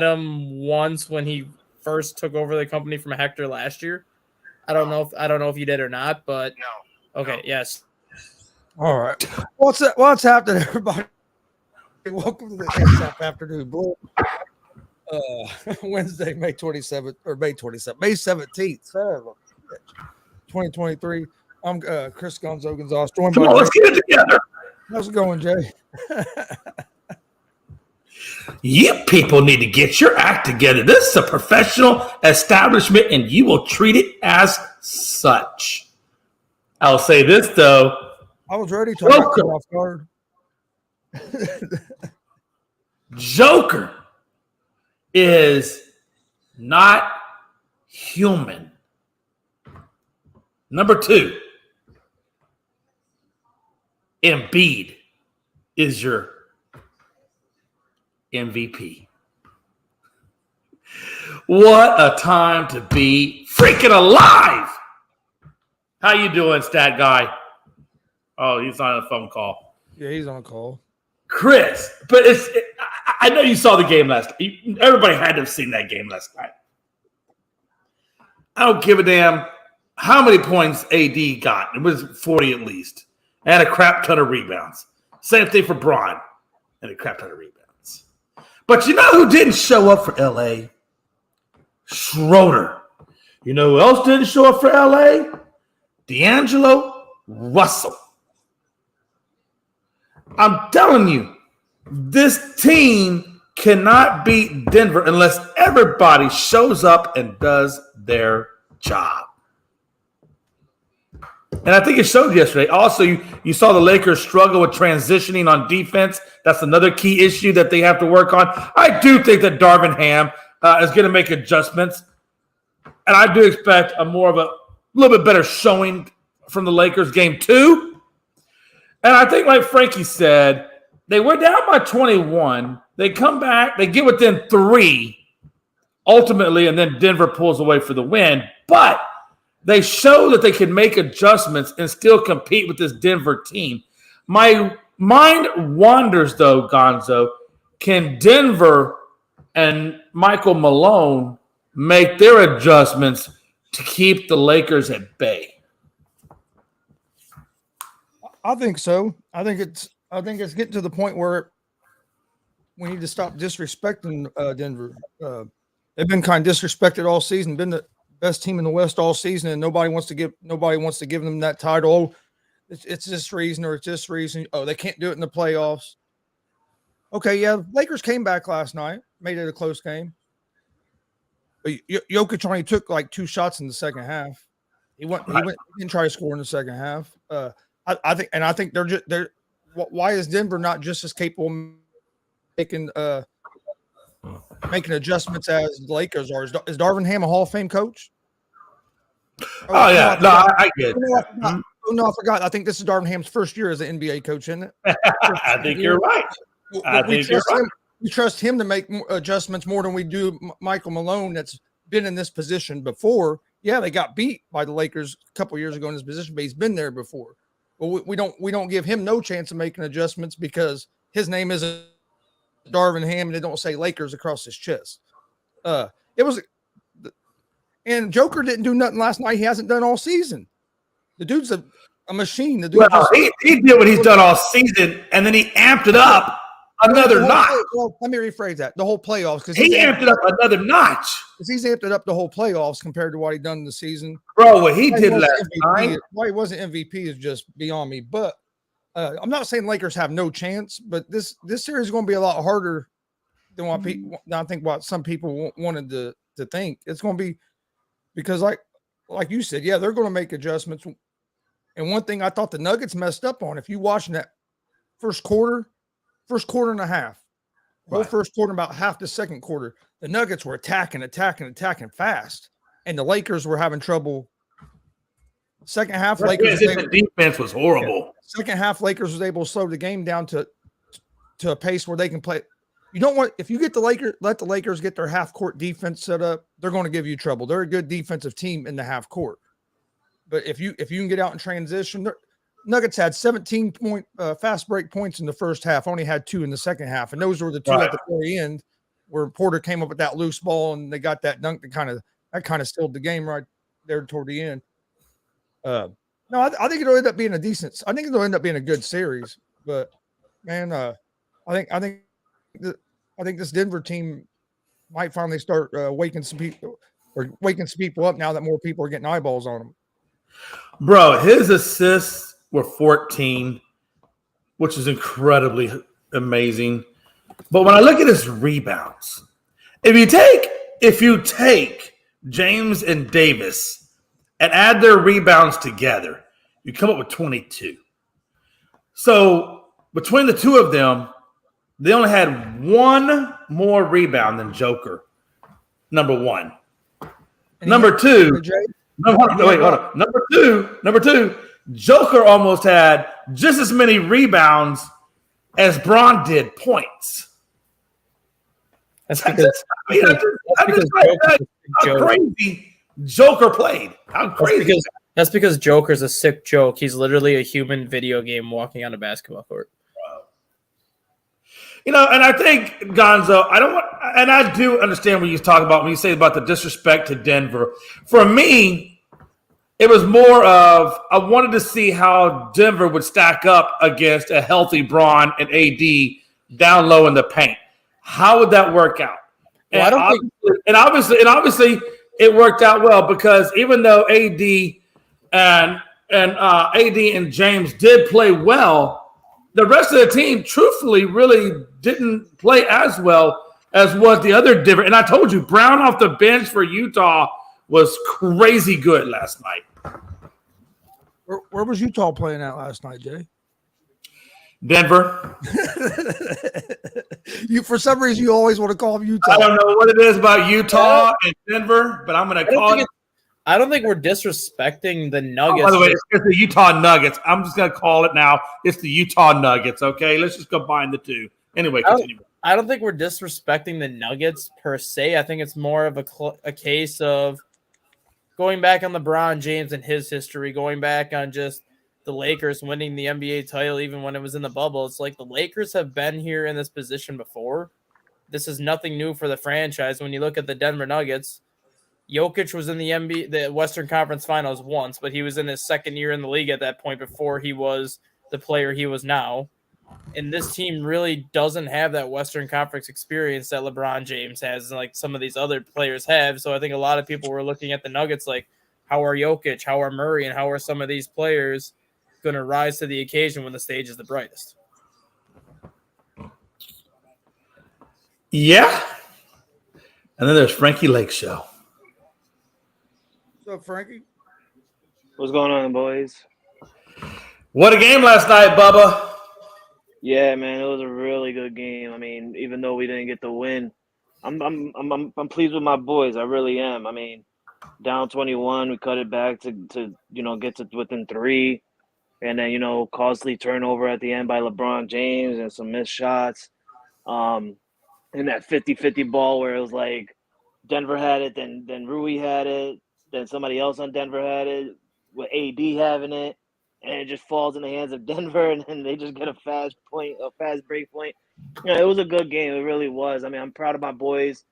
him once when he first took over the company from Hector last year. I don't know if you did or not, but okay, yes. All right. What's happening, everybody? Welcome to the ASAP Afternoon Blitz. Wednesday, May 27th, or May 27th, May 17th, 2023. I'm Chris Gonzo Gonzalez, joined by let's get it together. How's it going, Jay? You people need to get your act together. This is a professional establishment, and you will treat it as such. I'll say this, though. I was ready to come off guard. Joker is not human. Number 2, Embiid is your MVP. What a time to be freaking alive. How you doing, stat guy? Oh, he's on a phone call. Yeah, he's on a call. Chris, but I know you saw the game last night. Everybody had to have seen that game last night. I don't give a damn how many points AD got. It was 40 at least. And a crap ton of rebounds. Same thing for Braun. And a crap ton of rebounds. But you know who didn't show up for LA? Schroeder. You know who else didn't show up for LA? D'Angelo Russell. I'm telling you, this team cannot beat Denver unless everybody shows up and does their job. And I think it showed yesterday. Also, you saw the Lakers struggle with transitioning on defense. That's another key issue that they have to work on. I do think that Darvin Ham is going to make adjustments. And I do expect a little bit better showing from the Lakers game 2. And I think, like Frankie said, they were down by 21. They come back. They get within 3 ultimately, and then Denver pulls away for the win. But they show that they can make adjustments and still compete with this Denver team. My mind wanders, though, Gonzo. Can Denver and Michael Malone make their adjustments to keep the Lakers at bay? I think so. I think it's getting to the point where we need to stop disrespecting Denver. They've been kind of disrespected all season. Been the best team in the West all season, and nobody wants to give them that title. It's this reason or it's this reason. Oh, they can't do it in the playoffs. Okay, yeah, Lakers came back last night, made it a close game. But Jokic only took like 2 shots in the second half. He didn't try to score in the second half. I think they're why is Denver not just as capable of making adjustments as the Lakers are? Is Darvin Ham a Hall of Fame coach? Oh yeah, I get it. I forgot. I think this is Darvin Ham's first year as an NBA coach, isn't it? I think you're right. We trust him to make adjustments more than we do Michael Malone, that's been in this position before. Yeah, they got beat by the Lakers a couple years ago in this position, but he's been there before. But we don't give him no chance of making adjustments because his name isn't Darvin Ham and they don't say Lakers across his chest. And Joker didn't do nothing last night. He hasn't done all season. The dude's a machine. The dude he did what he's done all season, and then he amped it up another notch. Well, let me rephrase that. The whole playoffs, because he amped it up another notch. Because he's amped it up the whole playoffs compared to what he done in the season. Bro, what he did last night. Why he wasn't MVP is just beyond me. But I'm not saying Lakers have no chance, but this series is going to be a lot harder than what some people wanted to think. It's going to be because like you said, yeah, they're going to make adjustments. And one thing I thought the Nuggets messed up on, if you watching that first quarter and a half, whole first quarter, about half the second quarter, the Nuggets were attacking fast, and the Lakers were having trouble. Second half, the defense was horrible. Yeah. Second half, Lakers was able to slow the game down to a pace where they can play. You don't want, if you let the Lakers get their half court defense set up, they're going to give you trouble. They're a good defensive team in the half court. But if you can get out in transition, Nuggets had 17 fast break points in the first half, only had 2 in the second half, and those were the 2 at the very end. where Porter came up with that loose ball and they got that dunk that kind of sealed the game right there toward the end. No, I think it'll end up being a decent. I think it'll end up being a good series. But man, I think this Denver team might finally start waking some people up now that more people are getting eyeballs on them. Bro, his assists were 14, which is incredibly amazing. But when I look at his rebounds, if you take James and Davis and add their rebounds together, you come up with 22. So between the two of them, they only had one more rebound than Joker. Number one. Number two. Hold on. Number two. Joker almost had just as many rebounds as Bron did points. That's because how crazy Joker played. How crazy. That's because Joker's a sick joke. He's literally a human video game walking on a basketball court. And I think Gonzo, I do understand what you talk about when you say about the disrespect to Denver. For me, it was more of I wanted to see how Denver would stack up against a healthy Bron and AD down low in the paint. How would that work out? Well, obviously, it worked out well because even though AD and James did play well, the rest of the team, truthfully, really didn't play as well as was the other different. And I told you, Brown off the bench for Utah was crazy good last night. Where was Utah playing at last night, Jay? Denver. For some reason, you always want to call them Utah. I don't know what it is about Utah and Denver, but I'm going to call it. I don't think we're disrespecting the Nuggets. By the way, it's the Utah Nuggets. I'm just going to call it now. It's the Utah Nuggets, okay? Let's just combine the two. Anyway, continue. I don't think we're disrespecting the Nuggets per se. I think it's more of a case of going back on LeBron James and his history, going back on just the Lakers winning the NBA title even when it was in the bubble. It's like the Lakers have been here in this position before. This is nothing new for the franchise. When you look at the Denver Nuggets, Jokic was in the Western Conference Finals once, but he was in his second year in the league at that point before he was the player he was now. And this team really doesn't have that Western Conference experience that LeBron James has and like some of these other players have. So I think a lot of people were looking at the Nuggets like, how are Jokic, how are Murray, and how are some of these players going to rise to the occasion when the stage is the brightest? Yeah. And then there's Frankie Lake Show. What's up, Frankie? What's going on, boys? What a game last night, Bubba. Yeah, man, it was a really good game. I mean, even though we didn't get the win, I'm pleased with my boys. I really am. I mean, down 21, we cut it back to get to within 3, and then costly turnover at the end by LeBron James and some missed shots. And that 50-50 ball where it was like Denver had it, then Rui had it. Then somebody else on Denver had it, with AD having it, and it just falls in the hands of Denver, and then they just get a fast break point. It was a good game. It really was. I mean, I'm proud of my boys,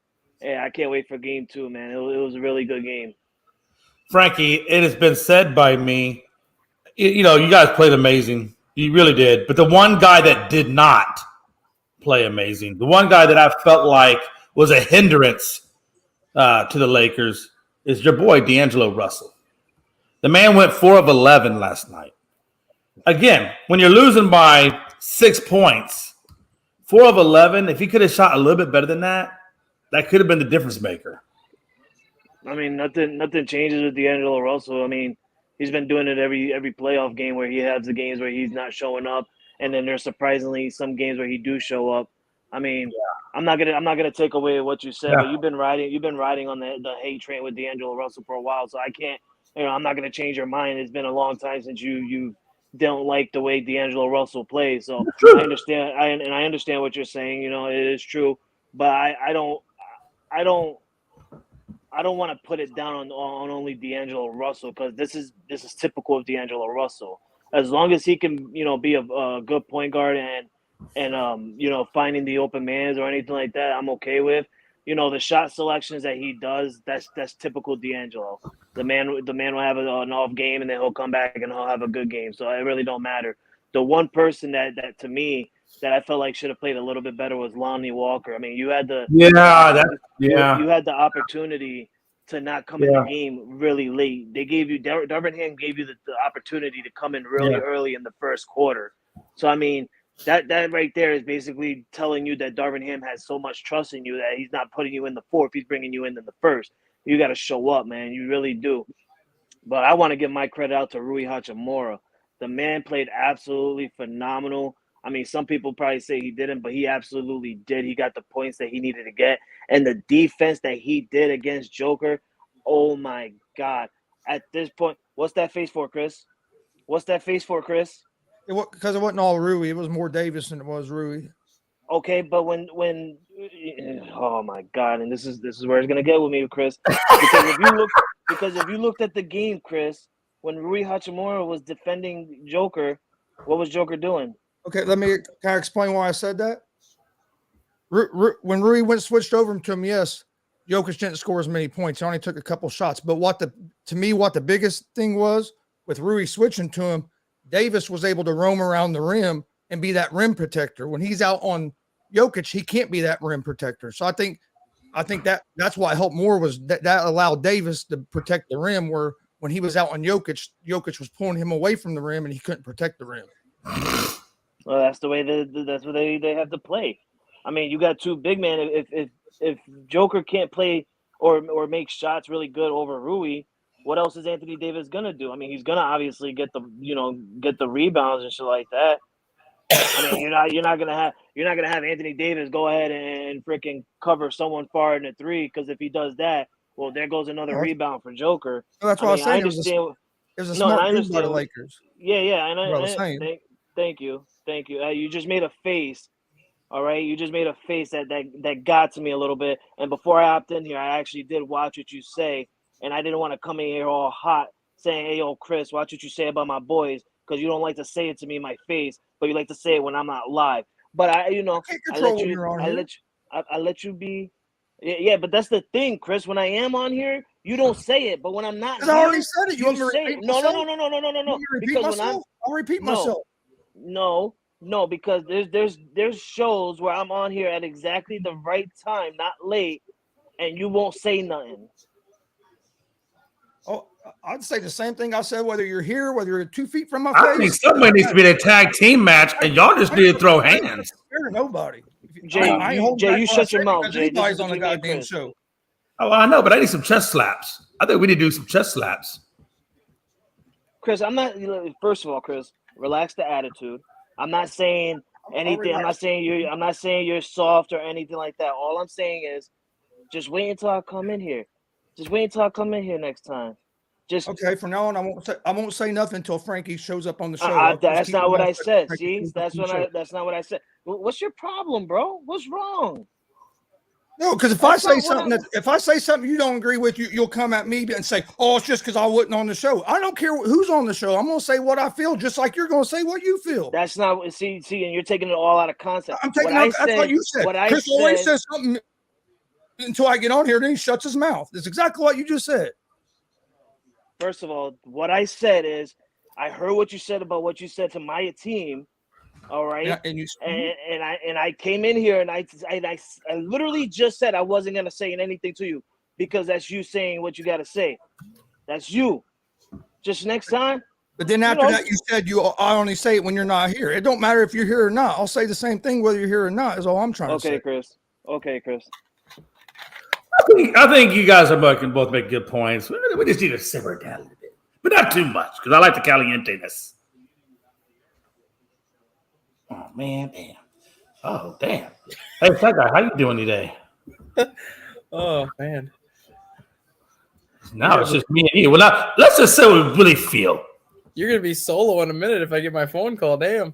and I can't wait for game 2, man. It was a really good game. Frankie, it has been said by me, you guys played amazing. You really did. But the one guy that did not play amazing, the one guy that I felt like was a hindrance to the Lakers is your boy, D'Angelo Russell. The man went 4 of 11 last night. Again, when you're losing by 6 points, 4 of 11, if he could have shot a little bit better than that, that could have been the difference maker. I mean, nothing changes with D'Angelo Russell. I mean, he's been doing it every playoff game where he has the games where he's not showing up, and then there's surprisingly some games where he do show up. I mean, I'm not gonna take away what you said, but you've been riding on the hate train with D'Angelo Russell for a while, so I can't. I'm not gonna change your mind. It's been a long time since you don't like the way D'Angelo Russell plays. So I understand. I understand what you're saying. It is true, but I don't want to put it down on only D'Angelo Russell, because this is typical of D'Angelo Russell. As long as he can, be a good point guard and and finding the open mans or anything like that, I'm okay with. The shot selections that he does, that's typical D'Angelo. The man will have an off game and then he'll come back and he'll have a good game. So it really don't matter. The one person that to me that I felt like should have played a little bit better was Lonnie Walker. I mean, you had the Yeah, you had the opportunity to not come in the game really late. They gave you Darvin Ham gave you the opportunity to come in really early in the first quarter. So I mean, that right there is basically telling you that Darvin Ham has so much trust in you that he's not putting you in the fourth, he's bringing you in the first. You got to show up, man. You really do. But I want to give my credit out to Rui Hachimura. The man played absolutely phenomenal. I mean, some people probably say he didn't, but he absolutely did. He got the points that he needed to get. And the defense that he did against Joker, oh, my God. At this point, what's that face for, Chris? What's that face for, Chris? Because it wasn't all Rui. It was more Davis than it was Rui. Okay, but when oh my God, and this is where it's gonna get with me, Chris. Because if you looked at the game, Chris, when Rui Hachimura was defending Joker, what was Joker doing? Okay, can I explain why I said that? When Rui switched over to him, yes, Jokic didn't score as many points. He only took a couple shots. But what the biggest thing was with Rui switching to him, Davis was able to roam around the rim and be that rim protector. When he's out on Jokic, he can't be that rim protector. So I think that's why it helped more was that allowed Davis to protect the rim, where when he was out on Jokic was pulling him away from the rim and he couldn't protect the rim. Well, that's the way they have to play. I mean, you got two big men. If Joker can't play or make shots really good over Rui, what else is Anthony Davis gonna do? I mean, he's gonna obviously get the rebounds and shit like that. I mean, you're not gonna have Anthony Davis go ahead and freaking cover someone far in the three, because if he does that, well, there goes another rebound for Joker. That's what I was saying. I understand. It was a smart move by the Lakers. Yeah, thank you. You just made a face. All right, you just made a face that got to me a little bit. And before I hopped in here, I actually did watch what you say, and I didn't want to come in here all hot saying, "Hey, yo, Chris, watch what you say about my boys," because you don't like to say it to me in my face, but you like to say it when I'm not live. But I let you be. Yeah, but that's the thing, Chris. When I am on here, you don't say it, but when I'm not, I already said it. You want me to say repeat it. No. Because I'll repeat myself. No, because there's shows where I'm on here at exactly the right time, not late, and you won't say nothing. Oh, I'd say the same thing I said, whether you're here, whether you're 2 feet from my I face. think somebody needs to be in a tag team match, and y'all just need to throw hands. Nobody. Jay, you shut your mouth, Jay. Anybody's on the goddamn show. Oh, I know, but I need some chest slaps. I think we need to do some chest slaps. Chris, I'm not. First of all, Chris, relax the attitude. I'm not saying anything. I'm not saying you're soft or anything like that. All I'm saying is, just wait until I come in here. Just wait until I come in here next time. Just okay. From now on, I won't say nothing until Frankie shows up on the show. That's not what I said. See, that's not what I said. What's your problem, bro? What's wrong? No, because if I say something you don't agree with, you'll come at me and say, "Oh, it's just because I wasn't on the show." I don't care who's on the show. I'm going to say what I feel, just like you're going to say what you feel. That's not see, and you're taking it all out of context. I'm taking that's what you said. Chris always says something until I get on here, then he shuts his mouth. That's exactly what you just said. First of all, what I said is, I heard what you said about what you said to my team. All right, and I came in here and I literally just said I wasn't gonna say anything to you because that's you saying what you gotta say. That's you. Just next time. But then after that, you said I only say it when you're not here. It don't matter if you're here or not. I'll say the same thing whether you're here or not. Is all I'm trying to say. Okay, Chris. I think you guys can both make good points. We just need to simmer it down a little bit, but not too much because I like the caliente-ness. Oh man, damn. Oh damn. Hey, that guy, how you doing today? Oh man. Now it's just me and you. Well, now let's just say what we really feel. You're gonna be solo in a minute if I get my phone call. Damn.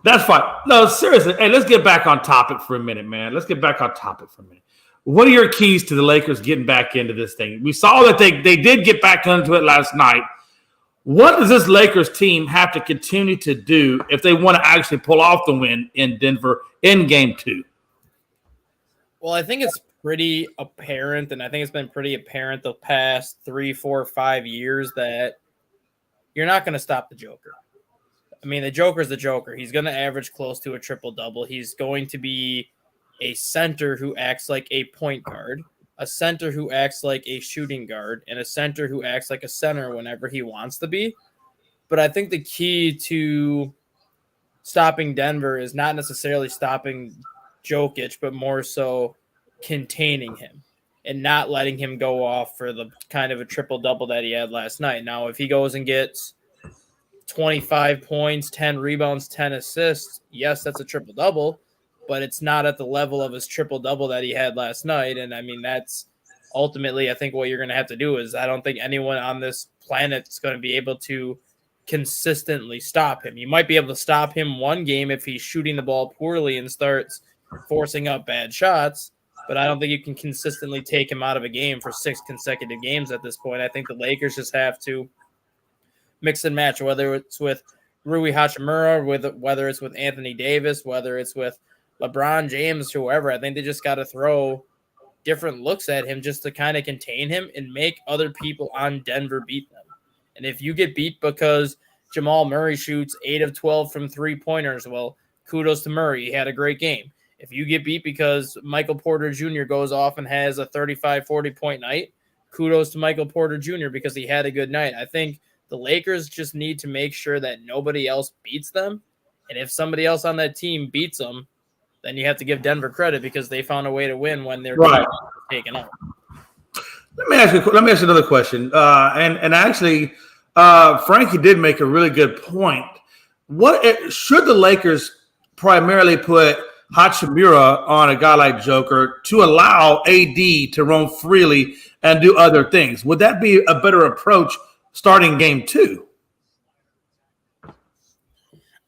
That's fine. No, seriously. Hey, let's get back on topic for a minute, man. What are your keys to the Lakers getting back into this thing? We saw that they did get back into it last night. What does this Lakers team have to continue to do if they want to actually pull off the win in Denver in Game 2? Well, I think it's pretty apparent, and I think it's been pretty apparent the past 3, 4, 5 years that you're not going to stop the Joker. I mean, the Joker's the Joker. He's going to average close to a triple-double. He's going to be a center who acts like a point guard, a center who acts like a shooting guard, and a center who acts like a center whenever he wants to be. But I think the key to stopping Denver is not necessarily stopping Jokic, but more so containing him and not letting him go off for the kind of a triple-double that he had last night. Now, if he goes and gets 25 points, 10 rebounds, 10 assists, yes, that's a triple-double, but it's not at the level of his triple-double that he had last night. And, I mean, that's ultimately, I think what you're going to have to do is I don't think anyone on this planet is going to be able to consistently stop him. You might be able to stop him one game if he's shooting the ball poorly and starts forcing up bad shots, but I don't think you can consistently take him out of a game for 6 consecutive games at this point. I think the Lakers just have to mix and match, whether it's with Rui Hachimura, whether it's with Anthony Davis, whether it's with LeBron James, whoever. I think they just got to throw different looks at him just to kind of contain him and make other people on Denver beat them. And if you get beat because Jamal Murray shoots 8 of 12 from three-pointers, well, kudos to Murray. He had a great game. If you get beat because Michael Porter Jr. goes off and has a 35, 40-point night, kudos to Michael Porter Jr. because he had a good night. I think the Lakers just need to make sure that nobody else beats them. And if somebody else on that team beats them, then you have to give Denver credit because they found a way to win when they're taken up. Let me ask you another question. And actually, Frankie did make a really good point. Should the Lakers primarily put Hachimura on a guy like Joker to allow AD to roam freely and do other things? Would that be a better approach starting Game 2?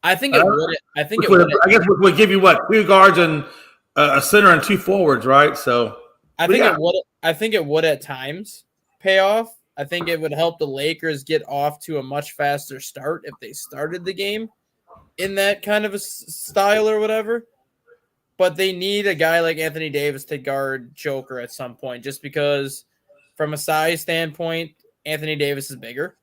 I think it would. I think it would. I guess it would give you what, 2 guards and a center and 2 forwards, right? So I think it would. I think it would at times pay off. I think it would help the Lakers get off to a much faster start if they started the game in that kind of a style or whatever. But they need a guy like Anthony Davis to guard Joker at some point, just because from a size standpoint, Anthony Davis is bigger.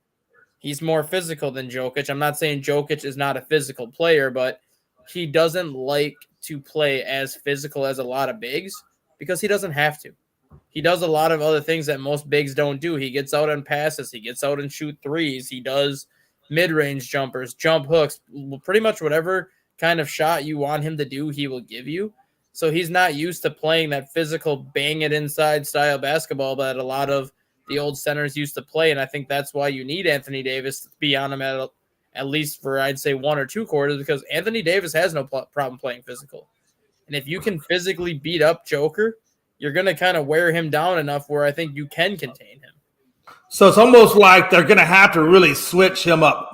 He's more physical than Jokic. I'm not saying Jokic is not a physical player, but he doesn't like to play as physical as a lot of bigs because he doesn't have to. He does a lot of other things that most bigs don't do. He gets out and passes. He gets out and shoot threes. He does mid-range jumpers, jump hooks, pretty much whatever kind of shot you want him to do, he will give you. So he's not used to playing that physical bang it inside style basketball that a lot of the old centers used to play. And I think that's why you need Anthony Davis to be on him at least for, I'd say, 1 or 2 quarters, because Anthony Davis has no problem playing physical. And if you can physically beat up Joker, you're going to kind of wear him down enough where I think you can contain him. So it's almost like they're going to have to really switch him up.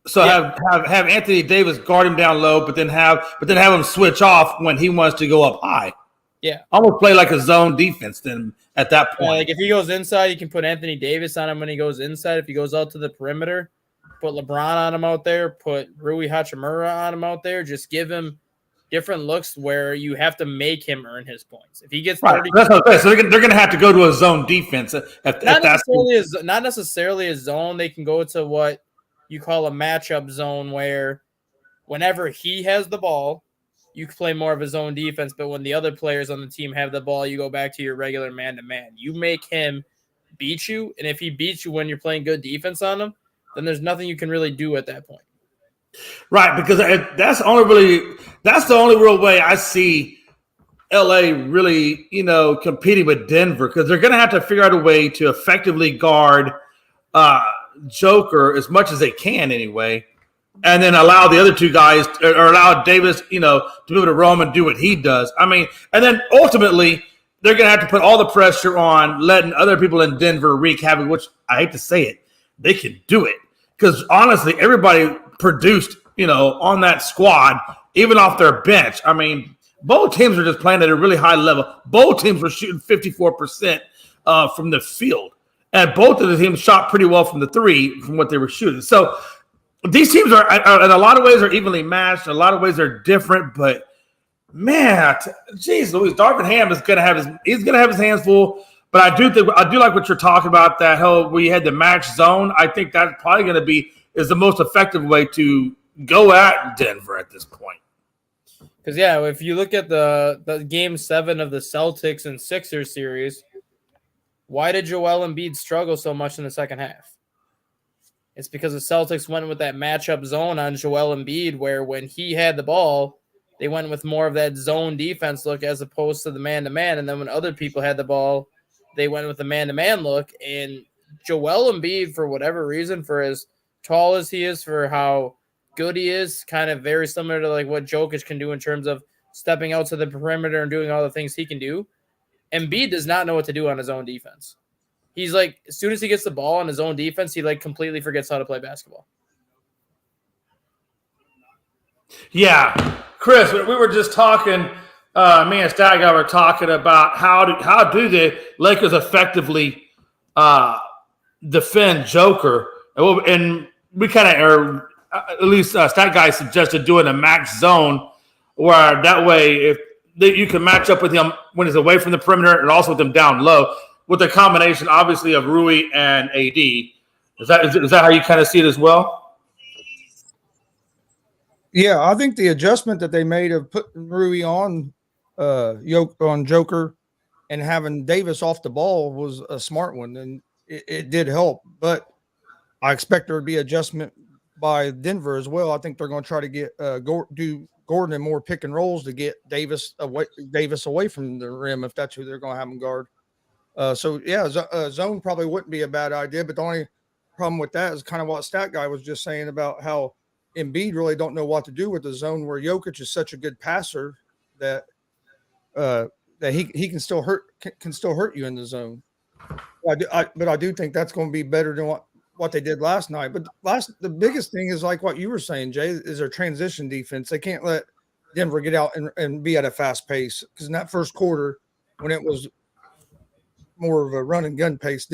So have Anthony Davis guard him down low, but then have him switch off when he wants to go up high. Yeah, almost play like a zone defense. Then at that point, like if he goes inside, you can put Anthony Davis on him when he goes inside. If he goes out to the perimeter, put LeBron on him out there. Put Rui Hachimura on him out there. Just give him different looks where you have to make him earn his points. If he gets 30, that's what I'm saying. So they're going to have to go to a zone defense. Not necessarily a zone. They can go to what you call a matchup zone, where whenever he has the ball, you can play more of a zone defense. But when the other players on the team have the ball, you go back to your regular man-to-man. You make him beat you, and if he beats you when you're playing good defense on him, then there's nothing you can really do at that point. Right, because that's the only real way I see LA really, competing with Denver, because they're going to have to figure out a way to effectively guard Joker as much as they can anyway, and then allow the other 2 guys or allow Davis, to be able to roam and do what he does. I mean, and then ultimately they're going to have to put all the pressure on letting other people in Denver wreak havoc, which I hate to say it, they can do it. Because honestly, everybody produced, on that squad, even off their bench. I mean, both teams were just playing at a really high level. Both teams were shooting 54% from the field. And both of the teams shot pretty well from the three from what they were shooting. So these teams are in a lot of ways are evenly matched. In a lot of ways they're different, but man, geez, Louise, Darvin Ham is going to have his hands full. But I do like what you're talking about, that whole we had the match zone. I think that's probably going to is the most effective way to go at Denver at this point. Because if you look at the game 7 of the Celtics and Sixers series, why did Joel Embiid struggle so much in the second half? It's because the Celtics went with that matchup zone on Joel Embiid, where when he had the ball, they went with more of that zone defense look as opposed to the man-to-man. And then when other people had the ball, they went with the man-to-man look. And Joel Embiid, for whatever reason, for as tall as he is, for how good he is, kind of very similar to like what Jokic can do in terms of stepping out to the perimeter and doing all the things he can do. Embiid does not know what to do on his own defense. He's like, as soon as he gets the ball on his own defense, he like completely forgets how to play basketball. Yeah, Chris, we were just talking. Me and Stat Guy were talking about how do the Lakers effectively defend Joker, and we kind of, or at least Stat Guy suggested doing a max zone, where that way if you can match up with him when he's away from the perimeter and also with him down low, with a combination obviously of Rui and AD. Is that how you kind of see it as well? Yeah, I think the adjustment that they made of putting Rui on Joker and having Davis off the ball was a smart one, and it did help. But I expect there would be adjustment by Denver as well. I think they're going to try to get do Gordon and more pick and rolls to get Davis away from the rim if that's who they're going to have him guard. Zone probably wouldn't be a bad idea, but the only problem with that is kind of what Stat Guy was just saying about how Embiid really don't know what to do with the zone, where Jokic is such a good passer that he can still hurt you in the zone. But I do think that's going to be better than what they did last night. But the biggest thing is like what you were saying, Jay, is their transition defense. They can't let Denver get out and be at a fast pace, because in that first quarter, when it was more of a run and gun pace,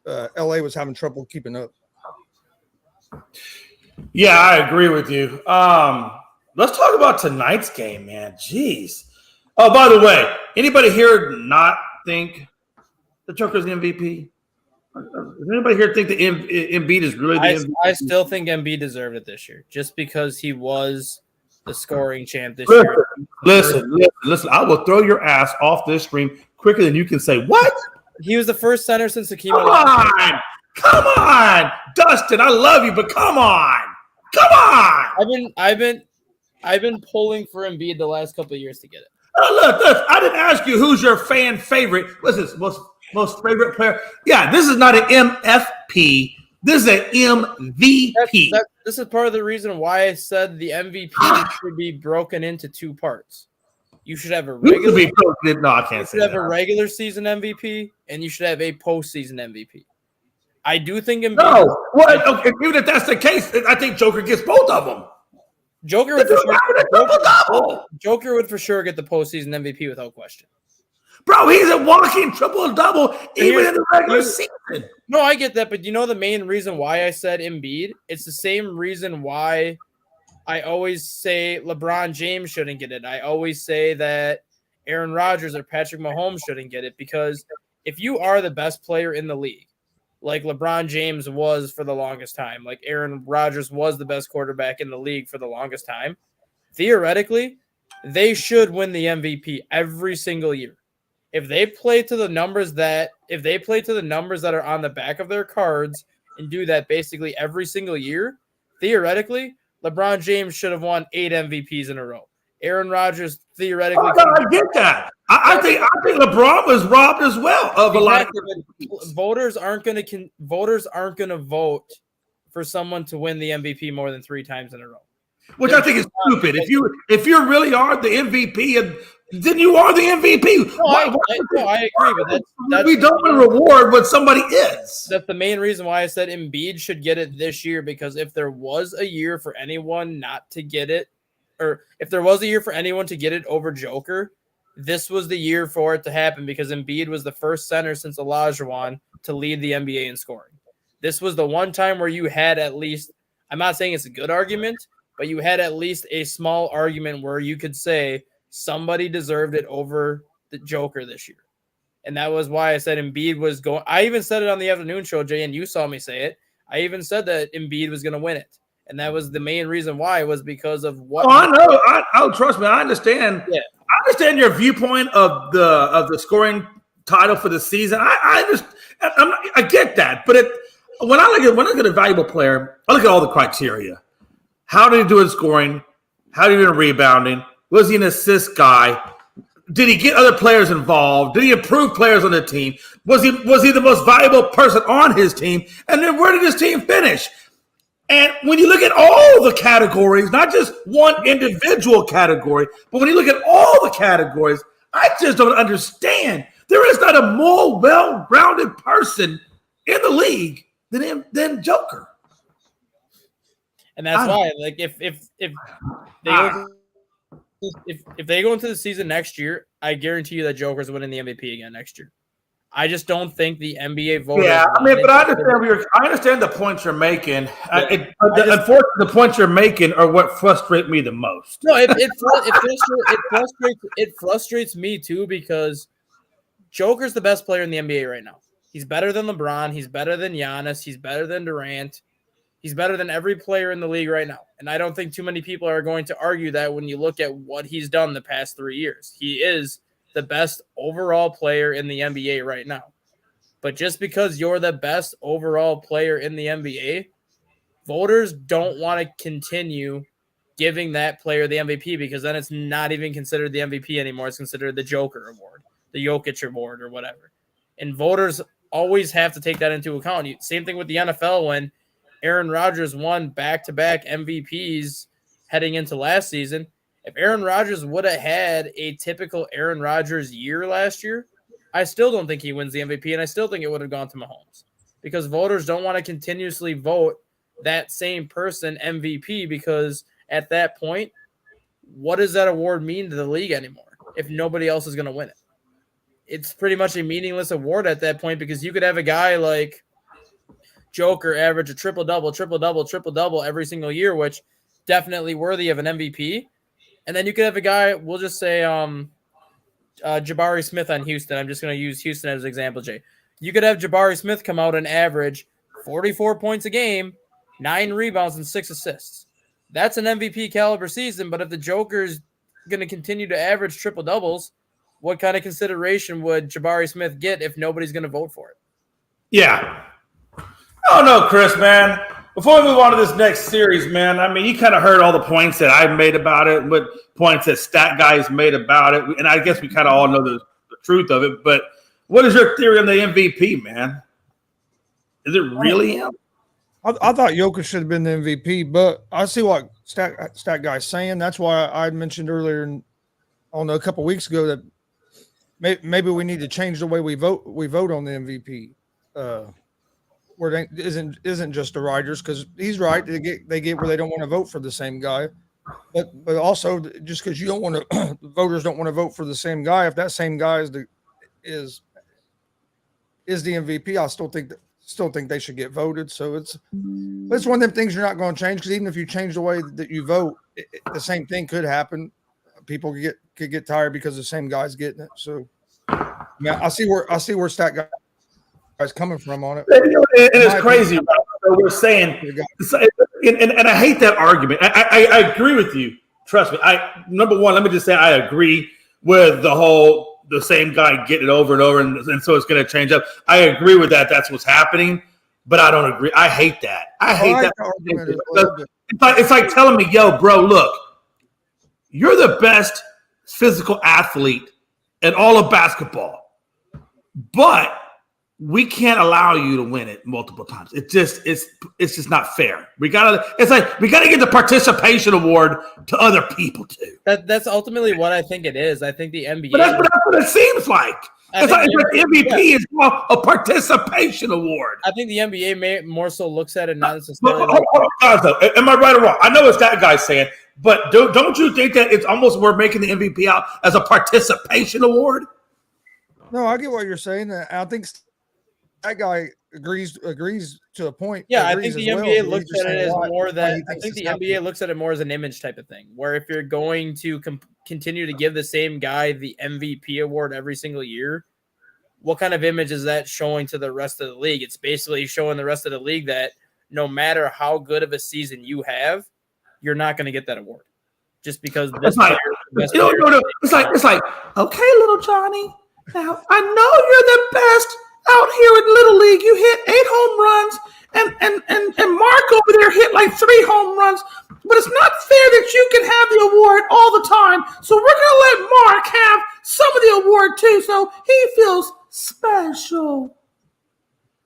LA was having trouble keeping up. Yeah, I agree with you. Let's talk about tonight's game, man. Jeez. Oh, by the way, anybody here not think the Joker's the MVP? Does anybody here think that Embiid is really the MVP? I still think Embiid deserved it this year, just because he was the scoring champ this year. Listen. I will throw your ass off this stream quicker than you can say, what? He was the first center since Hakeem. Come on, Dustin. I love you, but come on. I've been pulling for Embiid the last couple of years to get it. Look, I didn't ask you who's your fan favorite. What's this? Most favorite player? Yeah, this is not an MFP. This is an MVP. This is part of the reason why I said the MVP should be broken into two parts. You should have a regular. I can't say that. Have a regular season MVP, and you should have a postseason MVP. I do think Embiid. No, well, okay, even if that's the case, I think Joker gets both of them. Joker would for sure get the postseason MVP without question. Bro, he's a walking triple-double even in the regular season. No, I get that, but you know the main reason why I said Embiid? It's the same reason why I always say LeBron James shouldn't get it. I always say that Aaron Rodgers or Patrick Mahomes shouldn't get it, because if you are the best player in the league, like LeBron James was for the longest time, like Aaron Rodgers was the best quarterback in the league for the longest time, theoretically, they should win the MVP every single year. If they play to the numbers that are on the back of their cards and do that basically every single year, theoretically, LeBron James should have won 8 MVPs in a row. Aaron Rodgers theoretically. I get that. I think LeBron was robbed as well of a lot of voters aren't going to vote for someone to win the MVP more than 3 times in a row. Which I think is stupid. If you really are the MVP, then you are the MVP. No, I agree, but that's we don't want to reward what somebody is. That's the main reason why I said Embiid should get it this year, because if there was a year for anyone not to get it, or if there was a year for anyone to get it over Joker, this was the year for it to happen because Embiid was the first center since Olajuwon to lead the NBA in scoring. This was the one time where you had at least, I'm not saying it's a good argument, but you had at least a small argument where you could say somebody deserved it over the Joker this year. And that was why I said Embiid was going. I even said it on the afternoon show, Jay, and you saw me say it. I even said that Embiid was going to win it. And that was the main reason why, was because of what. Oh, I know. Oh, trust me. I understand. Yeah. I understand your viewpoint of the scoring title for the season. I get that. But when I look at a valuable player, I look at all the criteria. How did he do in scoring? How did he do in rebounding? Was he an assist guy? Did he get other players involved? Did he improve players on the team? Was he the most valuable person on his team? And then where did his team finish? And when you look at all the categories, not just one individual category, but when you look at all the categories, I just don't understand. There is not a more well-rounded person in the league than Joker. And that's why, like, if they go into the season next year, I guarantee you that Joker's winning the MVP again next year. I just don't think the NBA voters. Yeah, I mean, but I understand the points you're making. Yeah. Unfortunately, the points you're making are what frustrate me the most. No, it frustrates me too, because Joker's the best player in the NBA right now. He's better than LeBron. He's better than Giannis. He's better than Durant. He's better than every player in the league right now. And I don't think too many people are going to argue that when you look at what he's done the past 3 years. He is the best overall player in the NBA right now. But just because you're the best overall player in the NBA, voters don't want to continue giving that player the MVP, because then it's not even considered the MVP anymore. It's considered the Joker award, the Jokic award, or whatever. And voters always have to take that into account. Same thing with the NFL when Aaron Rodgers won back-to-back MVPs heading into last season. If Aaron Rodgers would have had a typical Aaron Rodgers year last year, I still don't think he wins the MVP, and I still think it would have gone to Mahomes, because voters don't want to continuously vote that same person MVP, because at that point, what does that award mean to the league anymore if nobody else is going to win it? It's pretty much a meaningless award at that point, because you could have a guy like Joker average a triple-double every single year, which definitely worthy of an MVP. And then you could have a guy, we'll just say Jabari Smith on Houston. I'm just going to use Houston as an example, Jay. You could have Jabari Smith come out and average 44 points a game, 9 rebounds, and 6 assists. That's an MVP caliber season, but if the Joker's going to continue to average triple-doubles, what kind of consideration would Jabari Smith get if nobody's going to vote for it? Yeah. Oh, no, Chris, man. Before we move on to this next series, man, I mean, you kind of heard all the points that I made about it, what points that stat guys made about it, and I guess we kind of all know the truth of it, but what is your theory on the MVP, man? Is it really him? I thought Jokic should have been the MVP, but I see what stat guy's saying. That's why I mentioned earlier a couple of weeks ago that maybe we need to change the way we vote on the MVP. Where it isn't just the writers, because he's right. They get where they don't want to vote for the same guy, but also just because you don't want to, voters don't want to vote for the same guy. If that same guy is the MVP, I still think they should get voted. So it's one of them things you're not going to change, because even if you change the way that you vote, the same thing could happen. People could get tired because the same guy's getting it. So yeah, I see where stat guy is coming from on it. And it's crazy. Right? So we're saying, and I hate that argument. I agree with you. Trust me. Number one, let me just say I agree with the same guy getting it over and over, and so it's going to change up. I agree with that. That's what's happening, but I don't agree. I hate that. I hate that argument. It's like telling me, yo, bro, look, you're the best physical athlete in all of basketball, but we can't allow you to win it multiple times. It's just not fair. We gotta get the participation award to other people too. That's ultimately what I think it is. I think the NBA. But that's what it seems like. It's like the MVP is a participation award. I think the NBA more so looks at it not necessarily. Am I right or wrong? I know it's that guy saying, but don't you think that it's almost we're making the MVP out as a participation award? No, I get what you're saying. I think that guy agrees to a point. Yeah, I think the NBA looks at it as more that I think the NBA looks at it more as an image type of thing, where if you're going to continue to give the same guy the MVP award every single year, what kind of image is that showing to the rest of the league? It's basically showing the rest of the league that no matter how good of a season you have, you're not going to get that award just because this player. It's like okay, little Johnny. Now I know you're the best out here in Little League. You hit 8 home runs, and Mark over there hit like 3 home runs. But it's not fair that you can have the award all the time. So we're gonna let Mark have some of the award too, so he feels special.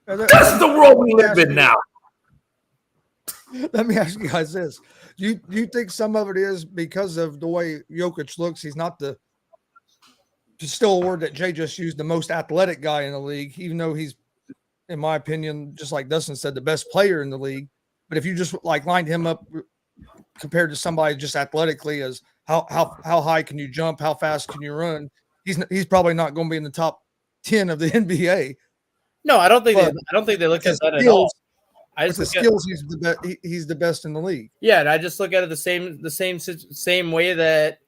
This is the world we live in now. Let me ask you guys this: Do you think some of it is because of the way Jokic looks? He's not the still a word that Jay just used, the most athletic guy in the league, even though he's, in my opinion, just like Dustin said, the best player in the league. But if you just like lined him up compared to somebody just athletically as how high can you jump, how fast can you run, he's probably not going to be in the top 10 of the NBA. No, I don't think they look at that at all. He's the best in the league. Yeah, and I just look at it the same way that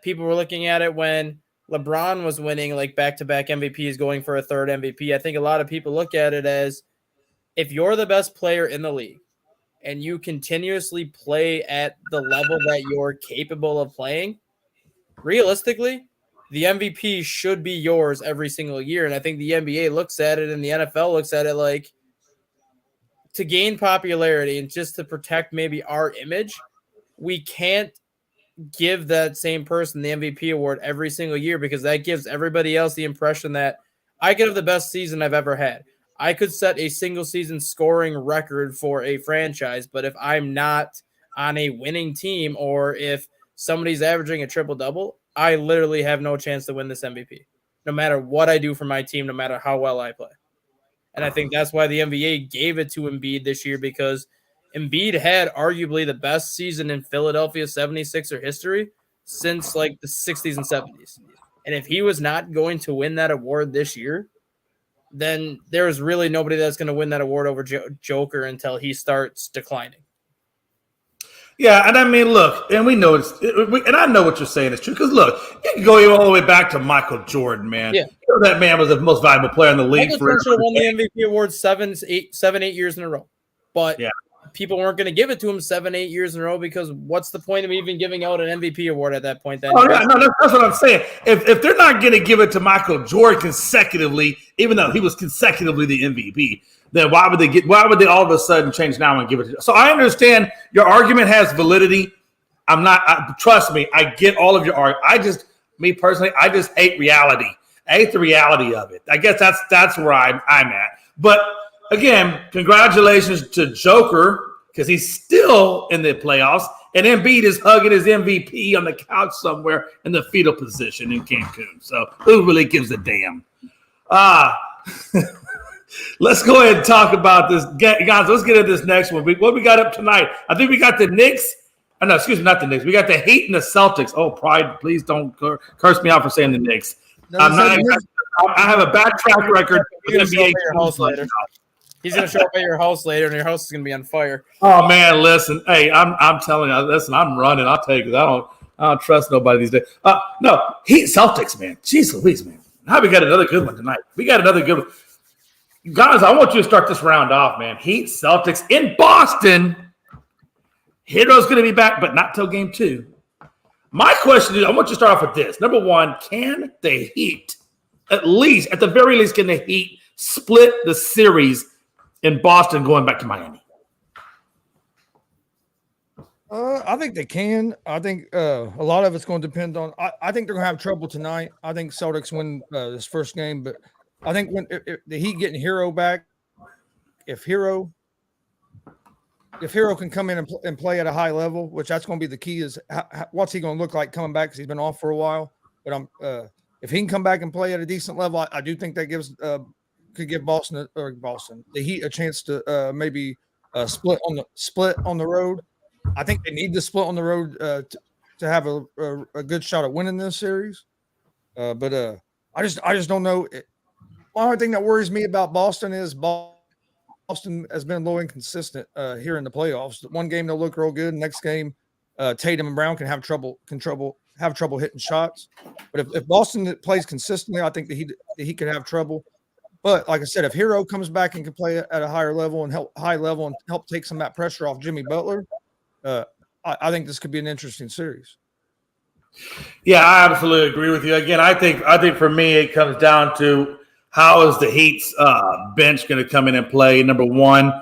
people were looking at it when LeBron was winning like back-to-back MVPs, going for a third MVP. I think a lot of people look at it as if you're the best player in the league and you continuously play at the level that you're capable of playing, realistically, the MVP should be yours every single year. And I think the NBA looks at it and the NFL looks at it like, to gain popularity and just to protect maybe our image, we can't give that same person the MVP award every single year because that gives everybody else the impression that I could have the best season I've ever had. I could set a single season scoring record for a franchise, but if I'm not on a winning team or if somebody's averaging a triple-double, I literally have no chance to win this MVP, no matter what I do for my team, no matter how well I play. And I think that's why the NBA gave it to Embiid this year, because Embiid had arguably the best season in Philadelphia 76er history since like the 60s and 70s. And if he was not going to win that award this year, then there's really nobody that's going to win that award over Joker until he starts declining. Yeah, and I mean, look, and we know and I know what you're saying is true, because look, you can go all the way back to Michael Jordan, man. Yeah. You know, that man was the most valuable player in the league. Michael Jordan should have won the MVP award 7-8 years in a row, but people weren't going to give it to him 7-8 years in a row because what's the point of even giving out an MVP award at that point? Then that's what I'm saying. If they're not going to give it to Michael Jordan consecutively, even though he was consecutively the MVP, then why would they all of a sudden change now and give it to? So I understand your argument has validity. Trust me, I get all of your argument. Me personally, I just hate reality. I hate the reality of it. I guess that's where I'm at. But again, congratulations to Joker, because he's still in the playoffs, and Embiid is hugging his MVP on the couch somewhere in the fetal position in Cancun. So who really gives a damn? Let's go ahead and talk about this. Guys, let's get into this next one. What we got up tonight? I think we got the Knicks. Oh, no, excuse me, not the Knicks. We got the Heat and the Celtics. Oh, Pride, please don't curse me out for saying the Knicks. I have a bad track record with NBA. He's going to show up at your house later, and your house is going to be on fire. Oh, man, listen. Hey, I'm telling you, listen, I'm running. I'll tell you, because I don't trust nobody these days. No, Heat Celtics, man. Jeez Louise, man. Now we got another good one tonight. We got another good one. Guys, I want you to start this round off, man. Heat Celtics in Boston. Hero's going to be back, but not till game 2. My question is, I want you to start off with this. Number one, can the Heat, at the very least, can the Heat split the series in Boston going back to Miami? I think they can. I think a lot of it's going to depend on – I think they're going to have trouble tonight. I think Celtics win this first game, but I think when if the Heat getting Hero back, if Hero can come in and play at a high level, which that's going to be the key, is what's he going to look like coming back because he's been off for a while. But if he can come back and play at a decent level, I do think that could give the Heat a chance to maybe split on the road. I think they need to split on the road to have a good shot at winning this series. But I just don't know. The only thing that worries me about Boston is Boston has been low and consistent here in the playoffs. One game they'll look real good. Next game, Tatum and Brown can have trouble hitting shots. But if Boston plays consistently, I think that he could have trouble. But like I said, if Hero comes back and can play at a higher level and help take some of that pressure off Jimmy Butler, I think this could be an interesting series. Yeah, I absolutely agree with you. Again, I think for me it comes down to how is the Heat's bench going to come in and play, number one.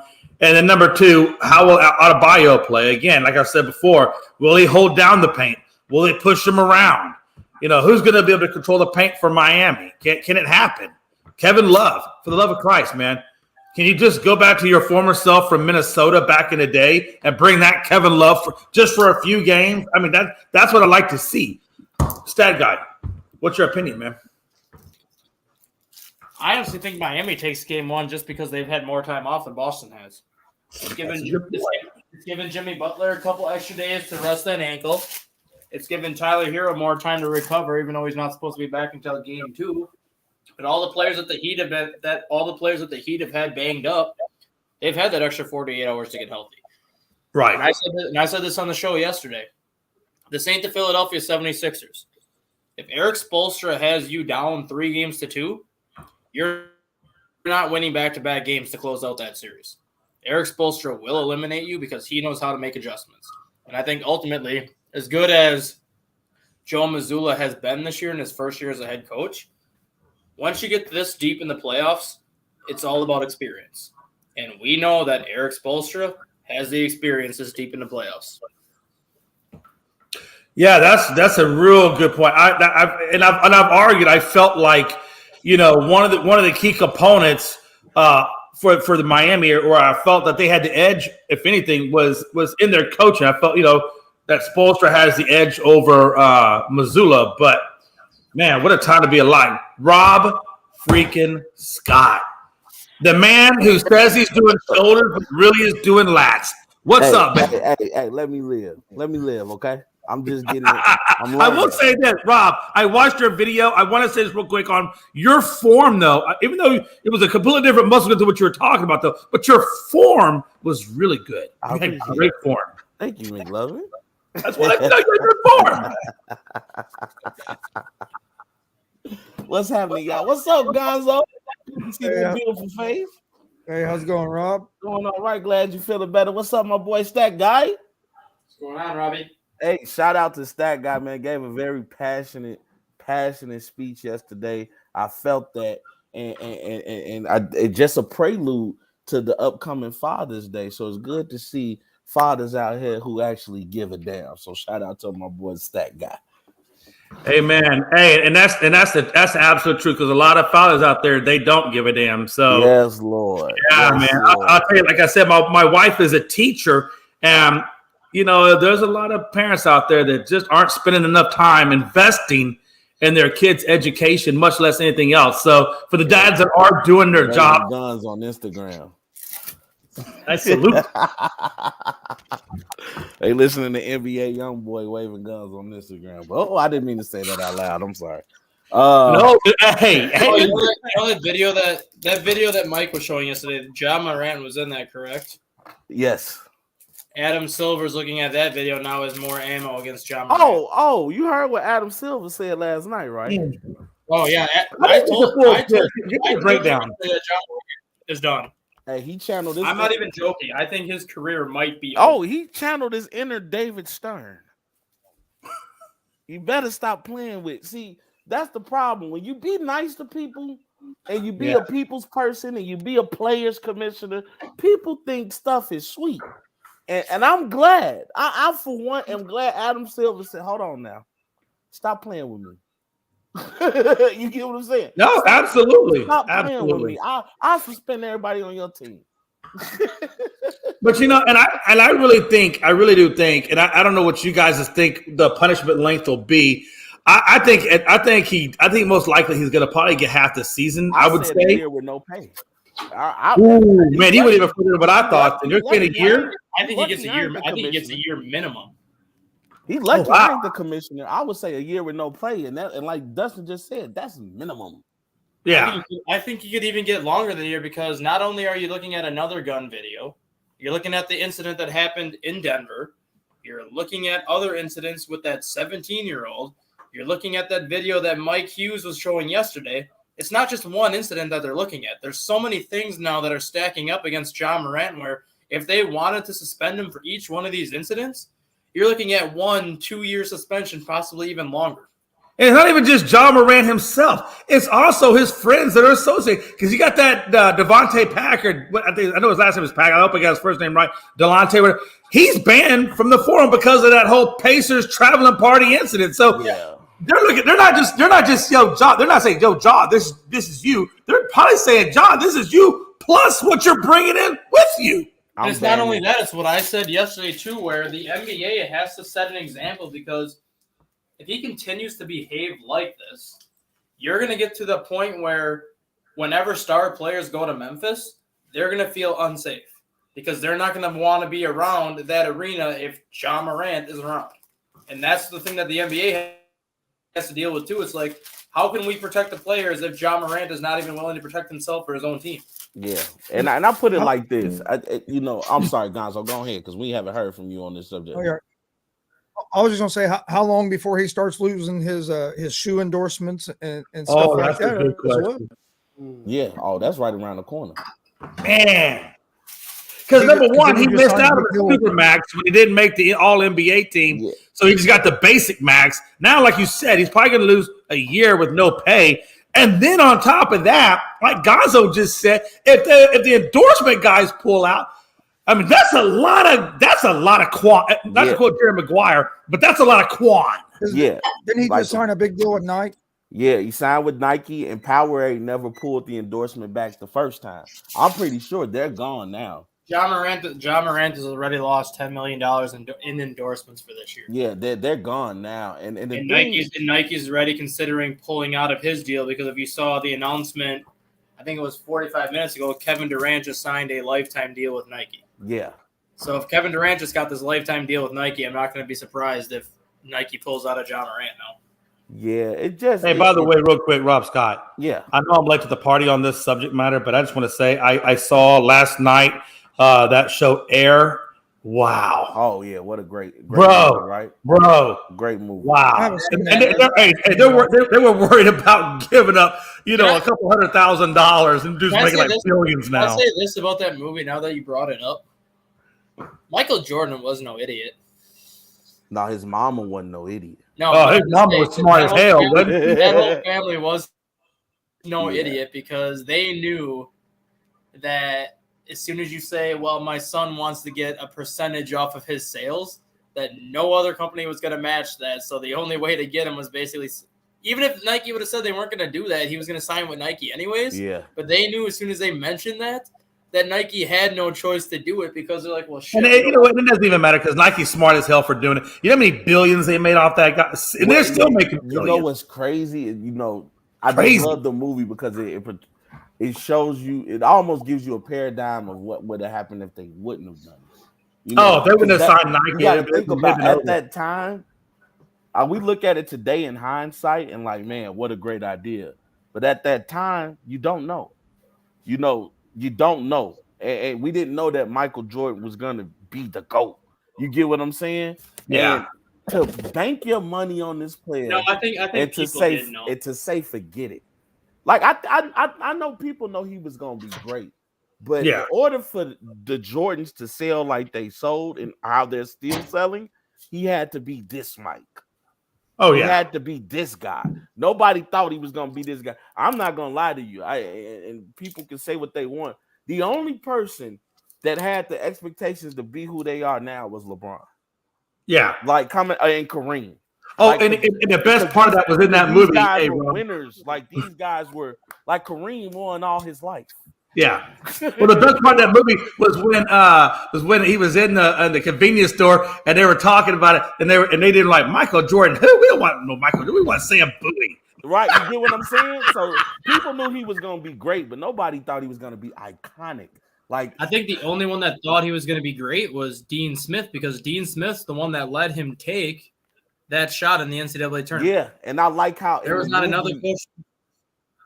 And then number two, how will Adebayo play? Again, like I said before, will he hold down the paint? Will he push him around? Who's going to be able to control the paint for Miami? Can it happen? Kevin Love, for the love of Christ, man. Can you just go back to your former self from Minnesota back in the day and bring that Kevin Love for a few games? I mean, that's what I like to see. Stat guy, what's your opinion, man? I honestly think Miami takes game one just because they've had more time off than Boston has. It's given Jimmy Butler a couple extra days to rest that ankle. It's given Tyler Hero more time to recover, even though he's not supposed to be back until game 2. But all the players that the Heat have had banged up, they've had that extra 48 hours to get healthy. Right. And I said this on the show yesterday. This ain't the Philadelphia 76ers. If Eric Spoelstra has you down 3-2, you're not winning back-to-back games to close out that series. Eric Spoelstra will eliminate you because he knows how to make adjustments. And I think ultimately, as good as Joe Mazzulla has been this year in his first year as a head coach, once you get this deep in the playoffs, it's all about experience. And we know that Eric Spoelstra has the experience this deep in the playoffs. Yeah, that's a real good point. I've argued. I felt like one of the key components for the Miami, or I felt that they had the edge, if anything, was in their coaching. I felt that Spoelstra has the edge over Mazzulla, but man, what a time to be alive. Rob freaking Scott, the man who says he's doing shoulders but really is doing lats. What's up, man? Hey, let me live, okay? I'm just getting it. I will say this, Rob. I watched your video. I want to say this real quick on your form, though. Even though it was a completely different muscle to what you were talking about, though, but your form was really good. You had great form. Thank you, McLovin. That's what I know. Your form. What's happening, y'all? What's up, Gonzo? You see that beautiful face? Hey, how's it going, Rob? Going all right. Glad you feeling better. What's up, my boy Stat Guy? What's going on, Robbie? Hey, shout out to Stat Guy, man. Gave a very passionate speech yesterday. I felt that, and it's just a prelude to the upcoming Father's Day. So it's good to see fathers out here who actually give a damn. So shout out to my boy Stat Guy. Hey, man. Hey, and that's the absolute truth, because a lot of fathers out there, they don't give a damn. So yes, Lord. Yeah, yes, man. Lord. I'll tell you, like I said, my wife is a teacher, and there's a lot of parents out there that just aren't spending enough time investing in their kids' education, much less anything else. So for the dads that are doing their job, guns on Instagram. I salute. They listening to NBA YoungBoy waving guns on Instagram. But, I didn't mean to say that out loud. I'm sorry. No, hey. That video that Mike was showing yesterday, Ja Morant was in that, correct? Yes. Adam Silver's looking at that video now as more ammo against Ja Morant. Oh, you heard what Adam Silver said last night, right? Oh yeah, I told breakdown is done. Hey, he channeled this. I'm not even joking. I think his career might be over. He channeled his inner David Stern. You better stop playing with. See, that's the problem. When you be nice to people and you be a people's person and you be a players commissioner, people think stuff is sweet. And I'm glad. I for one am glad Adam Silver said, hold on now. Stop playing with me. You get what I'm saying? No, absolutely. Stop playing with Absolutely. me. I'll suspend everybody on your team. But and I really do think, and I don't know what you guys think the punishment length will be. I think most likely he's going to probably get half the season. I would said say a year with no pay. Ooh, man, he went even further than what I thought. And you're saying a year? I think he gets a year. I think he gets a year minimum. He lucky wow. I ain't the commissioner. I would say a year with no play, and like Dustin just said, that's minimum. Yeah, I think you could even get longer than a year because not only are you looking at another gun video, you're looking at the incident that happened in Denver. You're looking at other incidents with that 17-year-old. You're looking at that video that Mike Hughes was showing yesterday. It's not just one incident that they're looking at. There's so many things now that are stacking up against John Morant where if they wanted to suspend him for each one of these incidents, you're looking at 1-2 year suspension, possibly even longer. and it's not even just John Morant himself. It's also his friends that are associated. Because you got that Devontae Packard. I know his last name is Packard. I hope I got his first name right. Delonte. He's banned from the forum because of that whole Pacers traveling party incident. So they're not just yo John. They're not saying yo John. This is you. They're probably saying John. This is you plus what you're bringing in with you. And it's not only that, it's what I said yesterday, too, where the NBA has to set an example because if he continues to behave like this, you're going to get to the point where whenever star players go to Memphis, they're going to feel unsafe because they're not going to want to be around that arena if John Morant is around. And that's the thing that the NBA has to deal with, too. It's like, how can we protect the players if John Morant is not even willing to protect himself or his own team? Yeah, and I put it like this. I'm sorry, Gonzo. Go ahead because we haven't heard from you on this subject. Okay. I was just gonna say how long before he starts losing his shoe endorsements and stuff like that. A good question. Yeah. Oh, that's right around the corner. Man. Because number one, he missed out on the super max when he didn't make the All NBA team. Yeah. So he just got the basic max. Now, like you said, he's probably going to lose a year with no pay. And then on top of that, like Gonzo just said, if the endorsement guys pull out, I mean that's a lot of quan. Not to quote Jerry Maguire, but that's a lot of quan. Yeah. Didn't he just sign a big deal with Nike? Yeah, he signed with Nike, and Powerade never pulled the endorsement back the first time. I'm pretty sure they're gone now. John Morant has already lost $10 million in endorsements for this year. Yeah, they're gone now, and Nike's already considering pulling out of his deal because if you saw the announcement, I think it was 45 minutes ago, Kevin Durant just signed a lifetime deal with Nike. Yeah. So if Kevin Durant just got this lifetime deal with Nike, I'm not going to be surprised if Nike pulls out of John Morant now. Yeah, it just. Hey, by the way, real quick, Rob Scott. Yeah, I know I'm late to the party on this subject matter, but I just want to say I saw last night that show Air. Wow. Oh yeah, what a great bro, movie, right? Bro, great movie. Wow. They were worried about giving up, a couple $100,000 and just making like billions now. I'll say this about that movie. Now that you brought it up, Michael Jordan was no idiot. No, his mama wasn't no idiot. No, his mama was smart as hell. That whole family was no idiot because they knew that as soon as you say, well, my son wants to get a percentage off of his sales, that no other company was going to match that. So the only way to get him was basically, even if Nike would have said they weren't going to do that, he was going to sign with Nike anyways. Yeah. But they knew as soon as they mentioned that Nike had no choice to do it because they're like, well, shit. And it doesn't even matter because Nike's smart as hell for doing it. You know how many billions they made off that guy? And they're still making billions. You know what's crazy? I just love the movie because it shows you, it almost gives you a paradigm of what would have happened if they wouldn't have done it. If they wouldn't have signed Nike. You got to think about at that time. We look at it today in hindsight and like, man, what a great idea. But at that time, you don't know. You don't know. And we didn't know that Michael Jordan was going to be the GOAT. You get what I'm saying? Yeah. And to bank your money on this player. No, I think and to say, know. And to say, forget it. Like, I know people know he was going to be great. But in order for the Jordans to sell like they sold and how they're still selling, he had to be this Mike. Oh, he had to be this guy. Nobody thought he was going to be this guy. I'm not going to lie to you. And people can say what they want. The only person that had the expectations to be who they are now was LeBron. Yeah. Like, and Kareem. Oh, Like, and the best part of that was in that these movie. guys Hey, were Ron. winners. Like these guys were like Kareem won all his life. Yeah. Well, the best part of that movie was when he was in the convenience store and they were talking about it and they didn't like Michael Jordan. Who? We don't want no Michael Jordan. We want Sam Bowie. Right, you get what I'm saying? So people knew he was going to be great, but nobody thought he was going to be iconic. Like, I think the only one that thought he was going to be great was Dean Smith, because Dean Smith's the one that let him take that shot in the NCAA tournament. yeah, and I like how There was not another coach.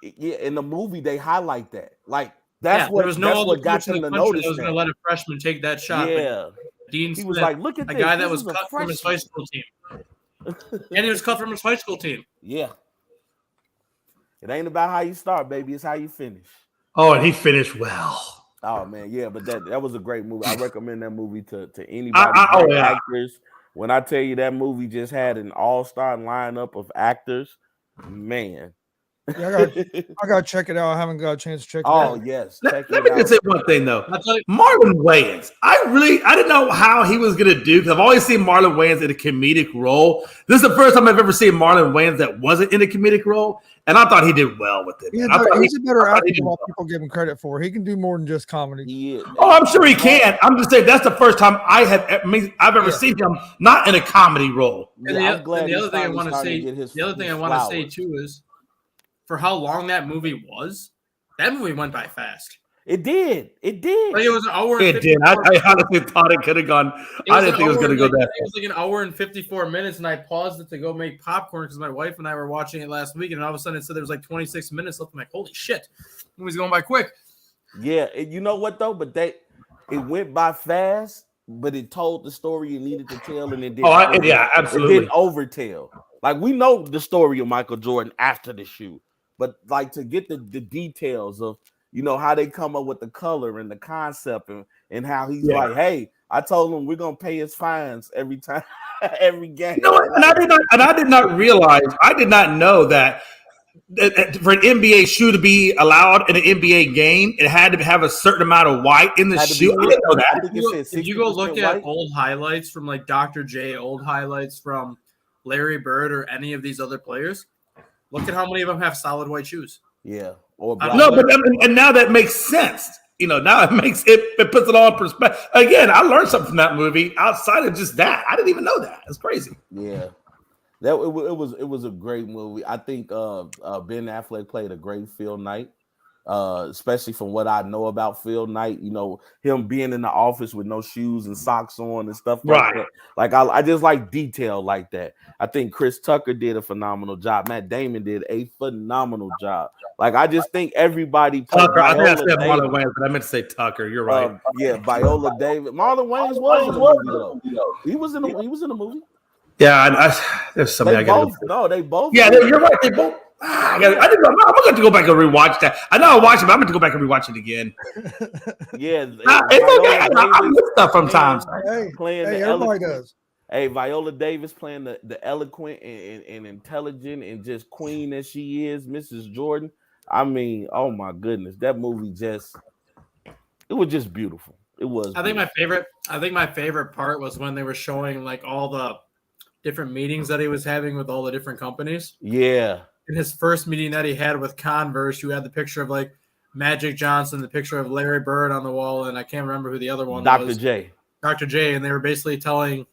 Yeah, in the movie they highlight that. Like that's There was no that's other what got coach in them the to country notice that was going that. to let a freshman take that shot. Yeah, Dean he Smith, was like, "Look at a this, guy this that was is a cut from his high freshman." school team, and he was cut from his high school team. Yeah, it ain't about how you start, baby. It's how you finish. Oh, and he finished well. Oh man, yeah, but that was a great movie. I recommend that movie to anybody. Oh, yeah. Actors. When I tell you that movie just had an all-star lineup of actors, man. Yeah, I gotta check it out. I haven't got a chance to check it Oh out. yes, Let me just say one thing though. I'll tell you, Marlon Wayans. I didn't know how he was gonna do, because I've always seen Marlon Wayans in a comedic role. This is the first time I've ever seen Marlon Wayans that wasn't in a comedic role, and I thought he did well with it. He's a better actor than what people give him credit for. He can do more than just comedy. Yeah. Oh, I'm sure he can. I'm just saying that's the first time I've ever seen him not in a comedy role. and I'm the glad other thing I want to say too is, for how long that movie was, that movie went by fast. It did. It did. Like it was an hour. It did. I honestly thought it could have gone. I didn't think it was going to go that. It was like an hour and 54 minutes, and I paused it to go make popcorn because my wife and I were watching it last week, and all of a sudden it said there was like 26 minutes left. I'm like, holy shit, the movie's going by quick. Yeah, and you know what though? But it went by fast, but it told the story it needed to tell, and it didn't. Yeah, absolutely. It didn't overtell. Like we know the story of Michael Jordan after the shoot, but like to get the details of how they come up with the color and the concept and how he's like, hey, I told him we're gonna pay his fines every time, every game. And I did not realize. I did not know that for an NBA shoe to be allowed in an NBA game, it had to have a certain amount of white in the shoe. I didn't know that. If you go look at old highlights from like Dr. J, old highlights from Larry Bird or any of these other players, look at how many of them have solid white shoes. Yeah. Or black. No, but and now that makes sense. Now it puts it all in perspective. Again, I learned something from that movie outside of just that. I didn't even know that. It's crazy. Yeah. It was a great movie. I think Ben Affleck played a great Phil Knight, especially from what I know about Phil Knight. Him being in the office with no shoes and socks on and stuff like that. Like I just like detail like that. I think Chris Tucker did a phenomenal job. Matt Damon did a phenomenal job. Like I just think everybody. Tucker, I think I said Marlon Wayans, but I meant to say Tucker. You're right. Yeah, Viola Davis. Marlon Wayans was in the movie though. He was in the movie. Yeah, there's something I got. No, they both. Yeah, you're right. They both. I'm going to go back and rewatch that. I know I watched it, but I'm going to go back and rewatch it again. Yeah, it's okay. I miss stuff sometimes. Everybody does. Hey, Viola Davis playing the eloquent and intelligent and just queen as she is, Mrs. Jordan. I mean, oh my goodness, that movie it was just beautiful. It was. I think my favorite part was when they were showing like all the different meetings that he was having with all the different companies. Yeah. In his first meeting that he had with Converse, you had the picture of like Magic Johnson, the picture of Larry Bird on the wall, and I can't remember who the other one was. Dr. J. And they were basically telling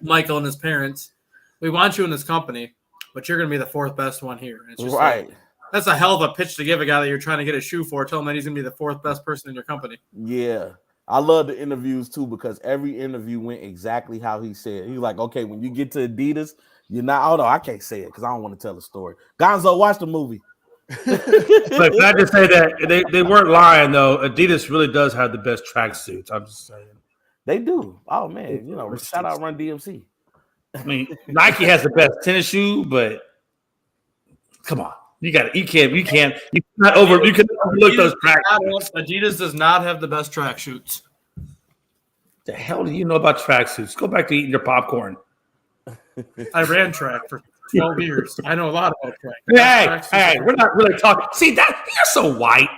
Michael and his parents, we want you in this company, but you're going to be the fourth best one here. It's just right. Like, that's a hell of a pitch to give a guy that you're trying to get a shoe for. Tell him that he's going to be the fourth best person in your company. Yeah. I love the interviews too, because every interview went exactly how he said. He's like, okay, when you get to Adidas, you're not. Oh no, I can't say it because I don't want to tell the story. Gonzo, watch the movie. But can I just say that they weren't lying though? Adidas really does have the best tracksuits. I'm just saying they do. Oh man, shout out Run DMC. I mean, Nike has the best tennis shoe, but come on, you can't overlook those tracksuits. Adidas does not have the best tracksuits. The hell do you know about tracksuits? Go back to eating your popcorn. I ran track for 12 years. I know a lot about track. Hey, we're not really talking. See that you're so white.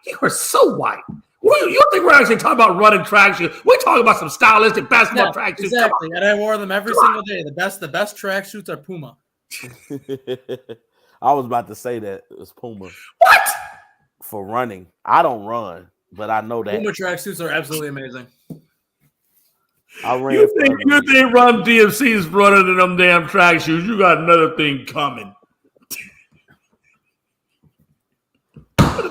You are so white. You don't think we're actually talking about running track shoes? We're talking about some stylistic basketball track shoes. Exactly. And I wore them every single day. The best track suits are Puma. I was about to say that it was Puma. What? For running. I don't run, but I know that. Puma track suits are absolutely amazing. I ran. You think Run DMC is running in them damn track shoes? You got another thing coming.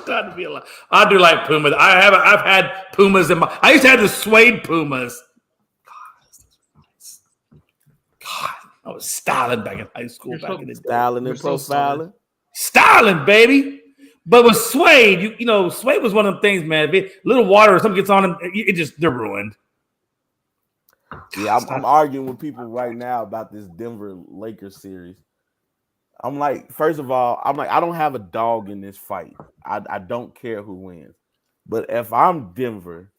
I do like Pumas. I've had Pumas in my. I used to have the suede Pumas. God, I was styling back in high school. Back in the day. Styling and profiling. Styling, baby. But with suede, you know, suede was one of them things, man. If little water or something gets on them, they're ruined. Yeah, I'm arguing with people right now about this Denver Lakers series. I'm like, first of all, I don't have a dog in this fight. I don't care who wins. But if I'm Denver,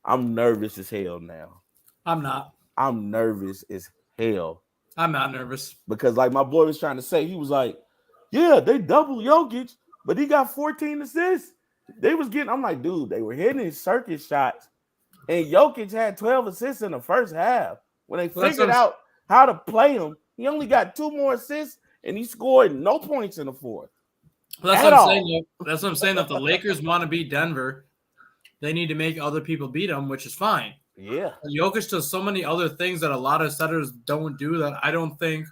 I'm nervous as hell now. I'm not. I'm nervous as hell. I'm not nervous. Because like my boy was trying to say, he was like, yeah, they double Jokic, but he got 14 assists. They was getting, I'm like, dude, they were hitting his circuit shots. And Jokic had 12 assists in the first half. When they figured out how to play him, he only got 2 more assists. And he scored no points in the fourth. Well, that's what I'm saying. That's what I'm saying. If the Lakers want to beat Denver, they need to make other people beat them, which is fine. Yeah. Jokic does so many other things that a lot of setters don't do that I don't think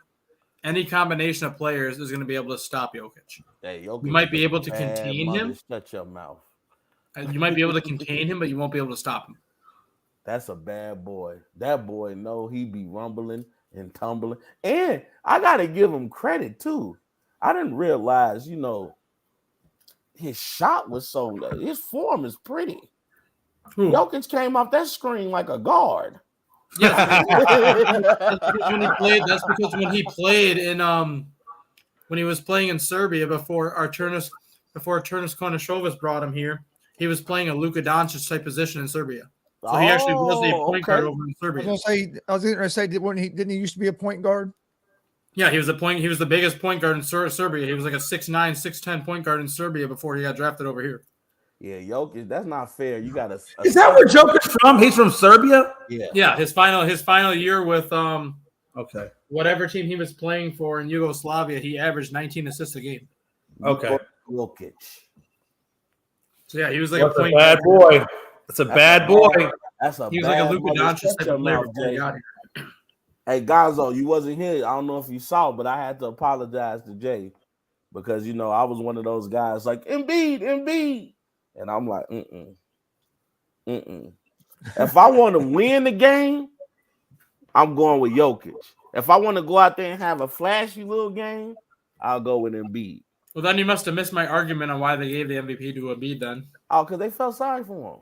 any combination of players is going to be able to stop Jokic. Hey, Jokic you might be able to contain him. Shut your mouth. You might be able to contain him, but you won't be able to stop him. That's a bad boy. That boy know he be rumbling and tumbling. And I gotta give him credit too. I didn't realize, you know, his shot was so his form is pretty. Jokic came off that screen like a guard. Yeah. That's because when he played in when he was playing in Serbia before Arturas Konashovas brought him here, he was playing a Luka Doncic type position in Serbia. So he actually was a point guard over in Serbia. I was going to say, didn't he used to be a point guard? Yeah, he was the biggest point guard in Serbia. He was like a 6'9", 6'10" point guard in Serbia before he got drafted over here. Yeah, Jokic, that's not fair. You got to. Is that where Jokic's from? He's from Serbia. Yeah. Yeah, his final year with whatever team he was playing for in Yugoslavia, he averaged 19 assists a game. Okay. Jokic. So yeah, he was like a bad boy. That's a bad boy. He was like a Luka Doncic type of player before he got here. Hey, Gonzo, you wasn't here. I don't know if you saw, but I had to apologize to Jay because, you know, I was one of those guys like, Embiid. And I'm like, If I want to win the game, I'm going with Jokic. If I want to go out there and have a flashy little game, I'll go with Embiid. Well, then you must have missed my argument on why they gave the MVP to Embiid then. Oh, because they felt sorry for him.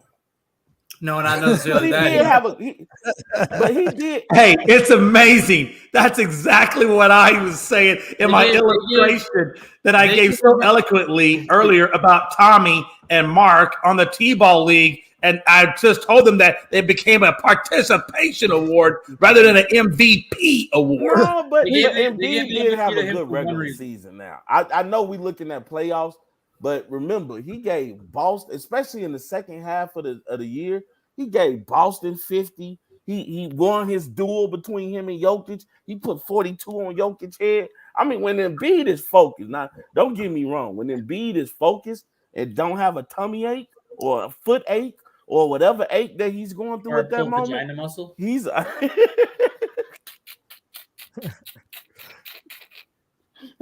No, not necessarily but he did. Hey, it's amazing. That's exactly what I was saying in my illustration that I gave so eloquently earlier about Tommy and Mark on the T-ball league. And I just told them that it became a participation award rather than an MVP award. No, but Embiid did have a good regular season now. I know we're looking at playoffs, but remember, he gave Boston, especially in the second half of the year, he gave Boston 50. He won his duel between him and Jokic. He put 42 on Jokic's head. I mean, when Embiid is focused, now don't get me wrong, when Embiid is focused and don't have a tummy ache or a foot ache or whatever ache that he's going through at that moment, vagina muscle. He's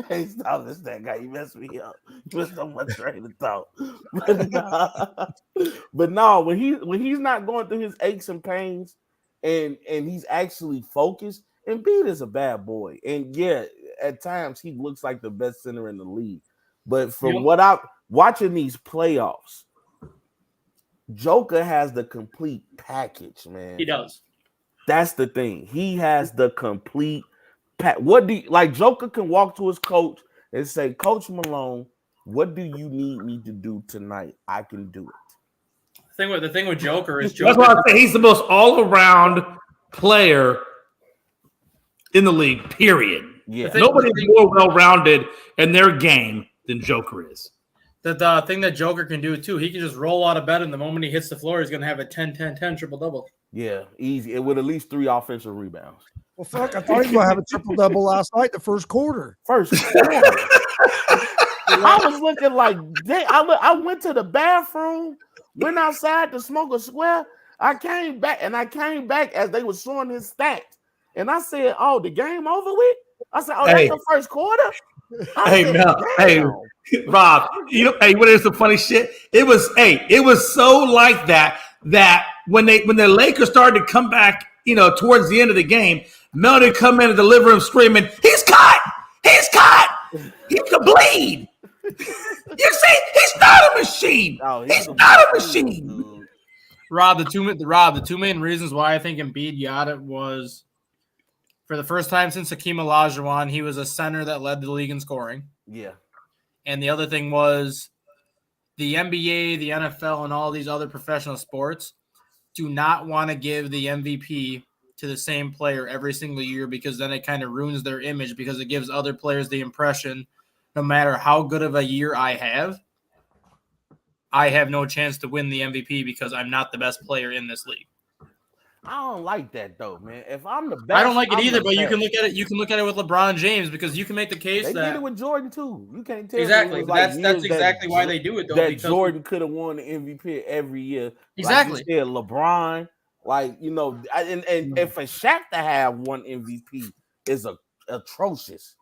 hey, stop this that guy. You messed me up. You messed up my train of thought. But no, when he's not going through his aches and pains and he's actually focused, Embiid is a bad boy. And yeah, at times he looks like the best center in the league. But from what I'm watching these playoffs, Joker has the complete package, man. He does. That's the thing. He has the complete what do you, like Joker can walk to his coach and say, Coach Malone, what do you need me to do tonight? I can do it. The thing with Joker is that's why I say he's the most all-around player in the league, period. Yeah. Nobody's more well-rounded in their game than Joker is. The thing that Joker can do too, he can just roll out of bed, and the moment he hits the floor, he's gonna have a 10-10-10 triple-double. Yeah, easy. It with at least 3 offensive rebounds. Well, fuck, I thought he was going to have a triple-double last night, the first quarter. First quarter. I was looking like, I went to the bathroom, went outside to smoke a square. I came back as they were showing his stats. And I said, oh, the game over with? I said, oh, that's the first quarter? Rob, what is the funny shit? It was so like that when the Lakers started to come back, towards the end of the game, Melody come in and deliver him screaming, he's cut! He can bleed! You see, he's not a machine! He's not a machine! Dude. Rob, the two main reasons why I think Embiid got it was, for the first time since Hakeem Olajuwon, he was a center that led the league in scoring. Yeah. And the other thing was the NBA, the NFL, and all these other professional sports do not want to give the MVP to the same player every single year, because then it kind of ruins their image, because it gives other players the impression, no matter how good of a year I have no chance to win the MVP because I'm not the best player in this league. I don't like that though, man. If I'm the best, I don't like it either. But you can look at it. You can look at it with LeBron James, because you can make the case they that did it with Jordan too. You can't tell exactly. Me that's exactly why they do it though. That Jordan could have won the MVP every year. Exactly. Like you said, LeBron, and for Shaq to have one MVP is atrocious.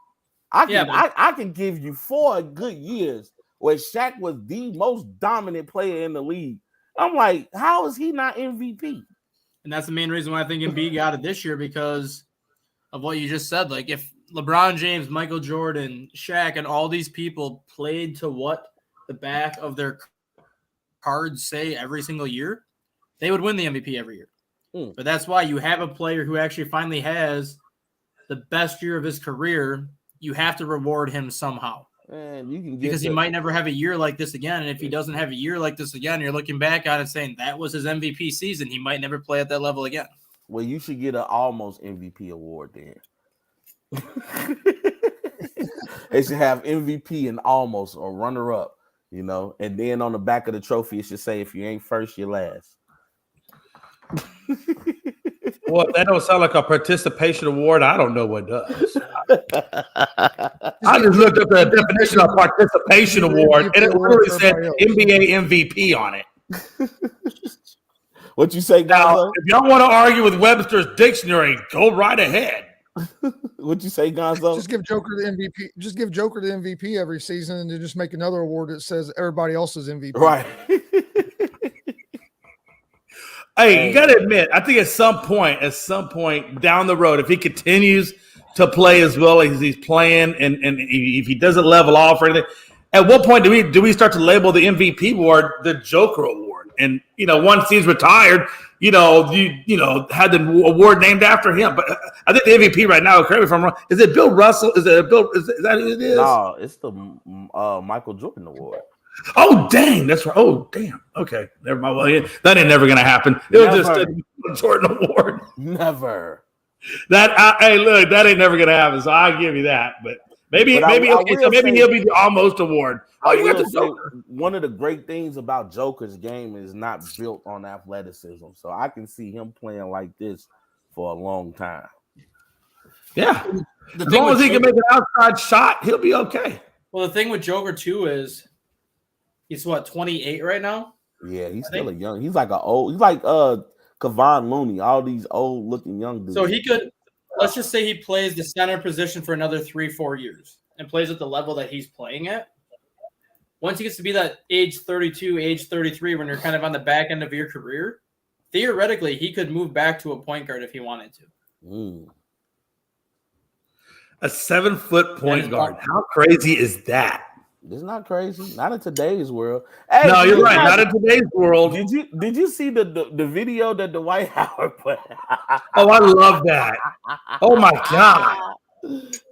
I can give you 4 good years where Shaq was the most dominant player in the league. I'm like, how is he not MVP? And that's the main reason why I think Embiid got it this year, because of what you just said. Like, if LeBron James, Michael Jordan, Shaq, and all these people played to what the back of their cards say every single year, they would win the MVP every year. But that's why you have a player who actually finally has the best year of his career. You have to reward him somehow. Man, you can because he might never have a year like this again. And if he doesn't have a year like this again, you're looking back on it saying that was his MVP season. He might never play at that level again. Well, you should get an almost MVP award then. They should have MVP and almost, or runner-up, and then on the back of the trophy, it should say, if you ain't first, you're last. Well, that don't sound like a participation award. I don't know what does. I just looked up the definition of participation award, and it literally said NBA MVP on it. What you say, now? Gonzo? If y'all want to argue with Webster's dictionary, go right ahead. What you say, Gonzo? Just give Joker the MVP. Just give Joker the MVP every season, and then just make another award that says everybody else's MVP. Right. Hey, you got to admit, I think at some point down the road, if he continues to play as well as he's playing, and if he doesn't level off or anything, at what point do we start to label the MVP award the Joker award? And once he's retired, you had the award named after him. But I think the MVP right now, correct me if I'm wrong, is it Bill Russell? Is that who it is? No, it's the Michael Jordan award. Oh, dang. That's right. Oh, damn. Okay. Never mind. Well, that ain't never going to happen. It was just a Jordan award. Never. Hey, look, that ain't never going to happen. So I'll give you that. But maybe he'll be the almost award. Oh, you got the Joker. One of the great things about Joker's game is not built on athleticism. So I can see him playing like this for a long time. Yeah. As long as he can make an outside shot, he'll be okay. Well, the thing with Joker, too, is he's 28 right now? Yeah, he's still a young. He's like Kevon Looney, all these old looking young dudes. So he could, let's just say he plays the center position for another 3-4 years and plays at the level that he's playing at. Once he gets to be that age 32, age 33, when you're kind of on the back end of your career, theoretically, he could move back to a point guard if he wanted to. A 7-foot point guard. How crazy is that? It's not crazy. Not in today's world. Hey, no, you're right. Not in today's world. Did you see the video that Dwight Howard put? Oh, I love that. Oh my God.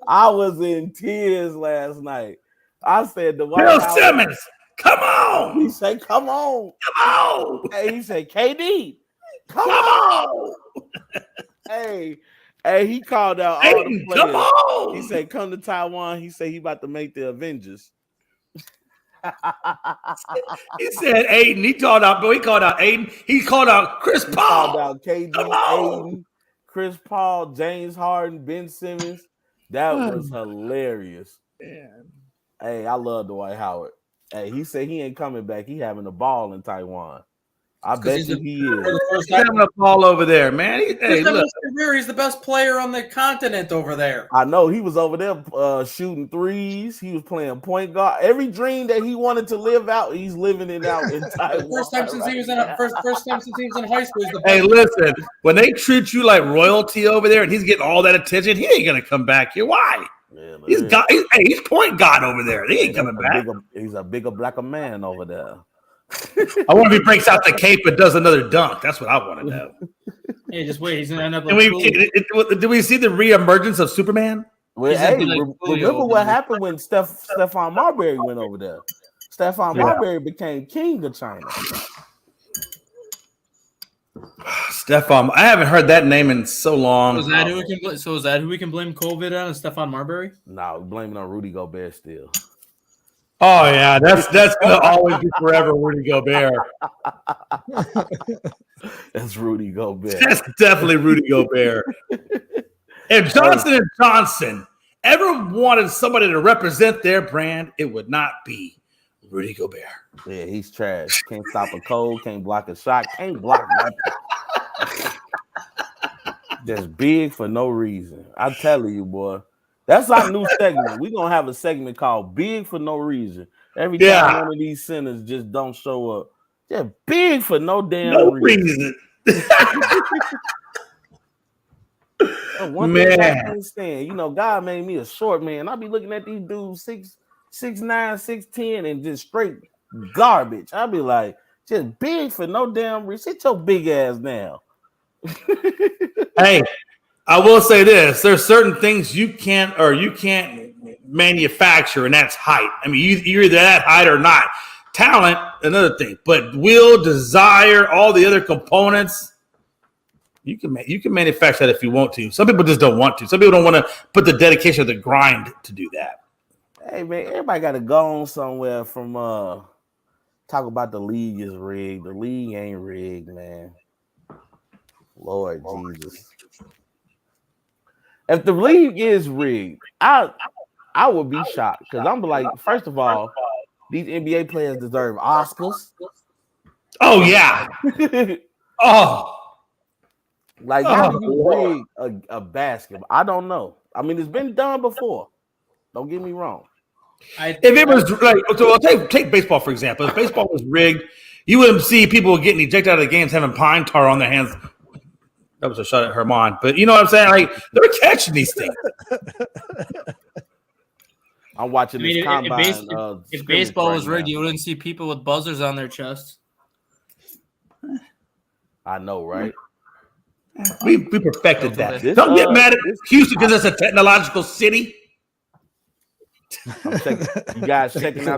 I was in tears last night. I said Dwight Bill Howard, Simmons, come on. He said, come on. Come on. Hey, he said, KD, come on. Hey, he called out all the players. Come on. He said, come to Taiwan. He said he about to make the Avengers. He said Aiden. He called out Aiden. He called out Chris He Paul. called out KD, Come on. Aiden, Chris Paul, James Harden, Ben Simmons. That was hilarious. Man. Hey, I love Dwight Howard. Hey, he said he ain't coming back. He having a ball in Taiwan. I bet you he is. He's having a ball over there, man. Hey, look. He's the best player on the continent over there. I know he was over there shooting threes. He was playing point guard. Every dream that he wanted to live out, he's living it out in Taiwan. First time since he was in high school. Hey, listen, when they treat you like royalty over there and he's getting all that attention, he ain't gonna come back here. Why? Yeah, he's point guard over there. He ain't coming back. He's a bigger, blacker man over there. I wonder if he breaks out the cape and does another dunk. That's what I want to know. Hey, just wait. He's gonna end up. Do we see the reemergence of Superman? Well, hey, remember what happened when Stephon Marbury went over there? Stephon Marbury became king of China. Stephon, I haven't heard that name in so long. Is that who we can blame COVID on? Is Stephon Marbury? No, blaming on Rudy Gobert still. Oh yeah, that's gonna always be forever Rudy Gobert. That's Rudy Gobert. That's definitely Rudy Gobert. If Johnson & Johnson ever wanted somebody to represent their brand, it would not be Rudy Gobert. Yeah, he's trash. Can't stop a cold, can't block a shot, can't block nothing. Just big for no reason. I'm telling you, boy. That's our new segment. We're going to have a segment called Big for No Reason. Every time one of these centers just don't show up. Just big for no damn reason. One thing I understand, God made me a short man. I'll be looking at these dudes 6'9", 6'10", and just straight garbage. I'll be like, just big for no damn reason. Sit your big ass down. Hey, I will say this: there's certain things you can't manufacture, and that's height. I mean, you're either that height or not. Talent, another thing, but will, desire, all the other components, you can manufacture that if you want to. Some people just don't want to. Some people don't want to put the dedication or the grind to do that. Hey man, everybody got to go on somewhere from talk about the league is rigged. The league ain't rigged, man. Lord Jesus. If the league is rigged, I would be shocked because I'm like, first of all, these NBA players deserve Oscars. Oh yeah. How do you rig a basketball? I don't know. I mean, it's been done before. Don't get me wrong. If it was like, so I'll take baseball for example. If baseball was rigged, you wouldn't see people getting ejected out of the games having pine tar on their hands. That was a shot at Herman, but you know what I'm saying? Like they're catching these things. I'm watching this combine. If baseball was rigged, you wouldn't see people with buzzers on their chests. I know, right? We perfected that. Don't get mad at Houston because it's a technological city. You guys checking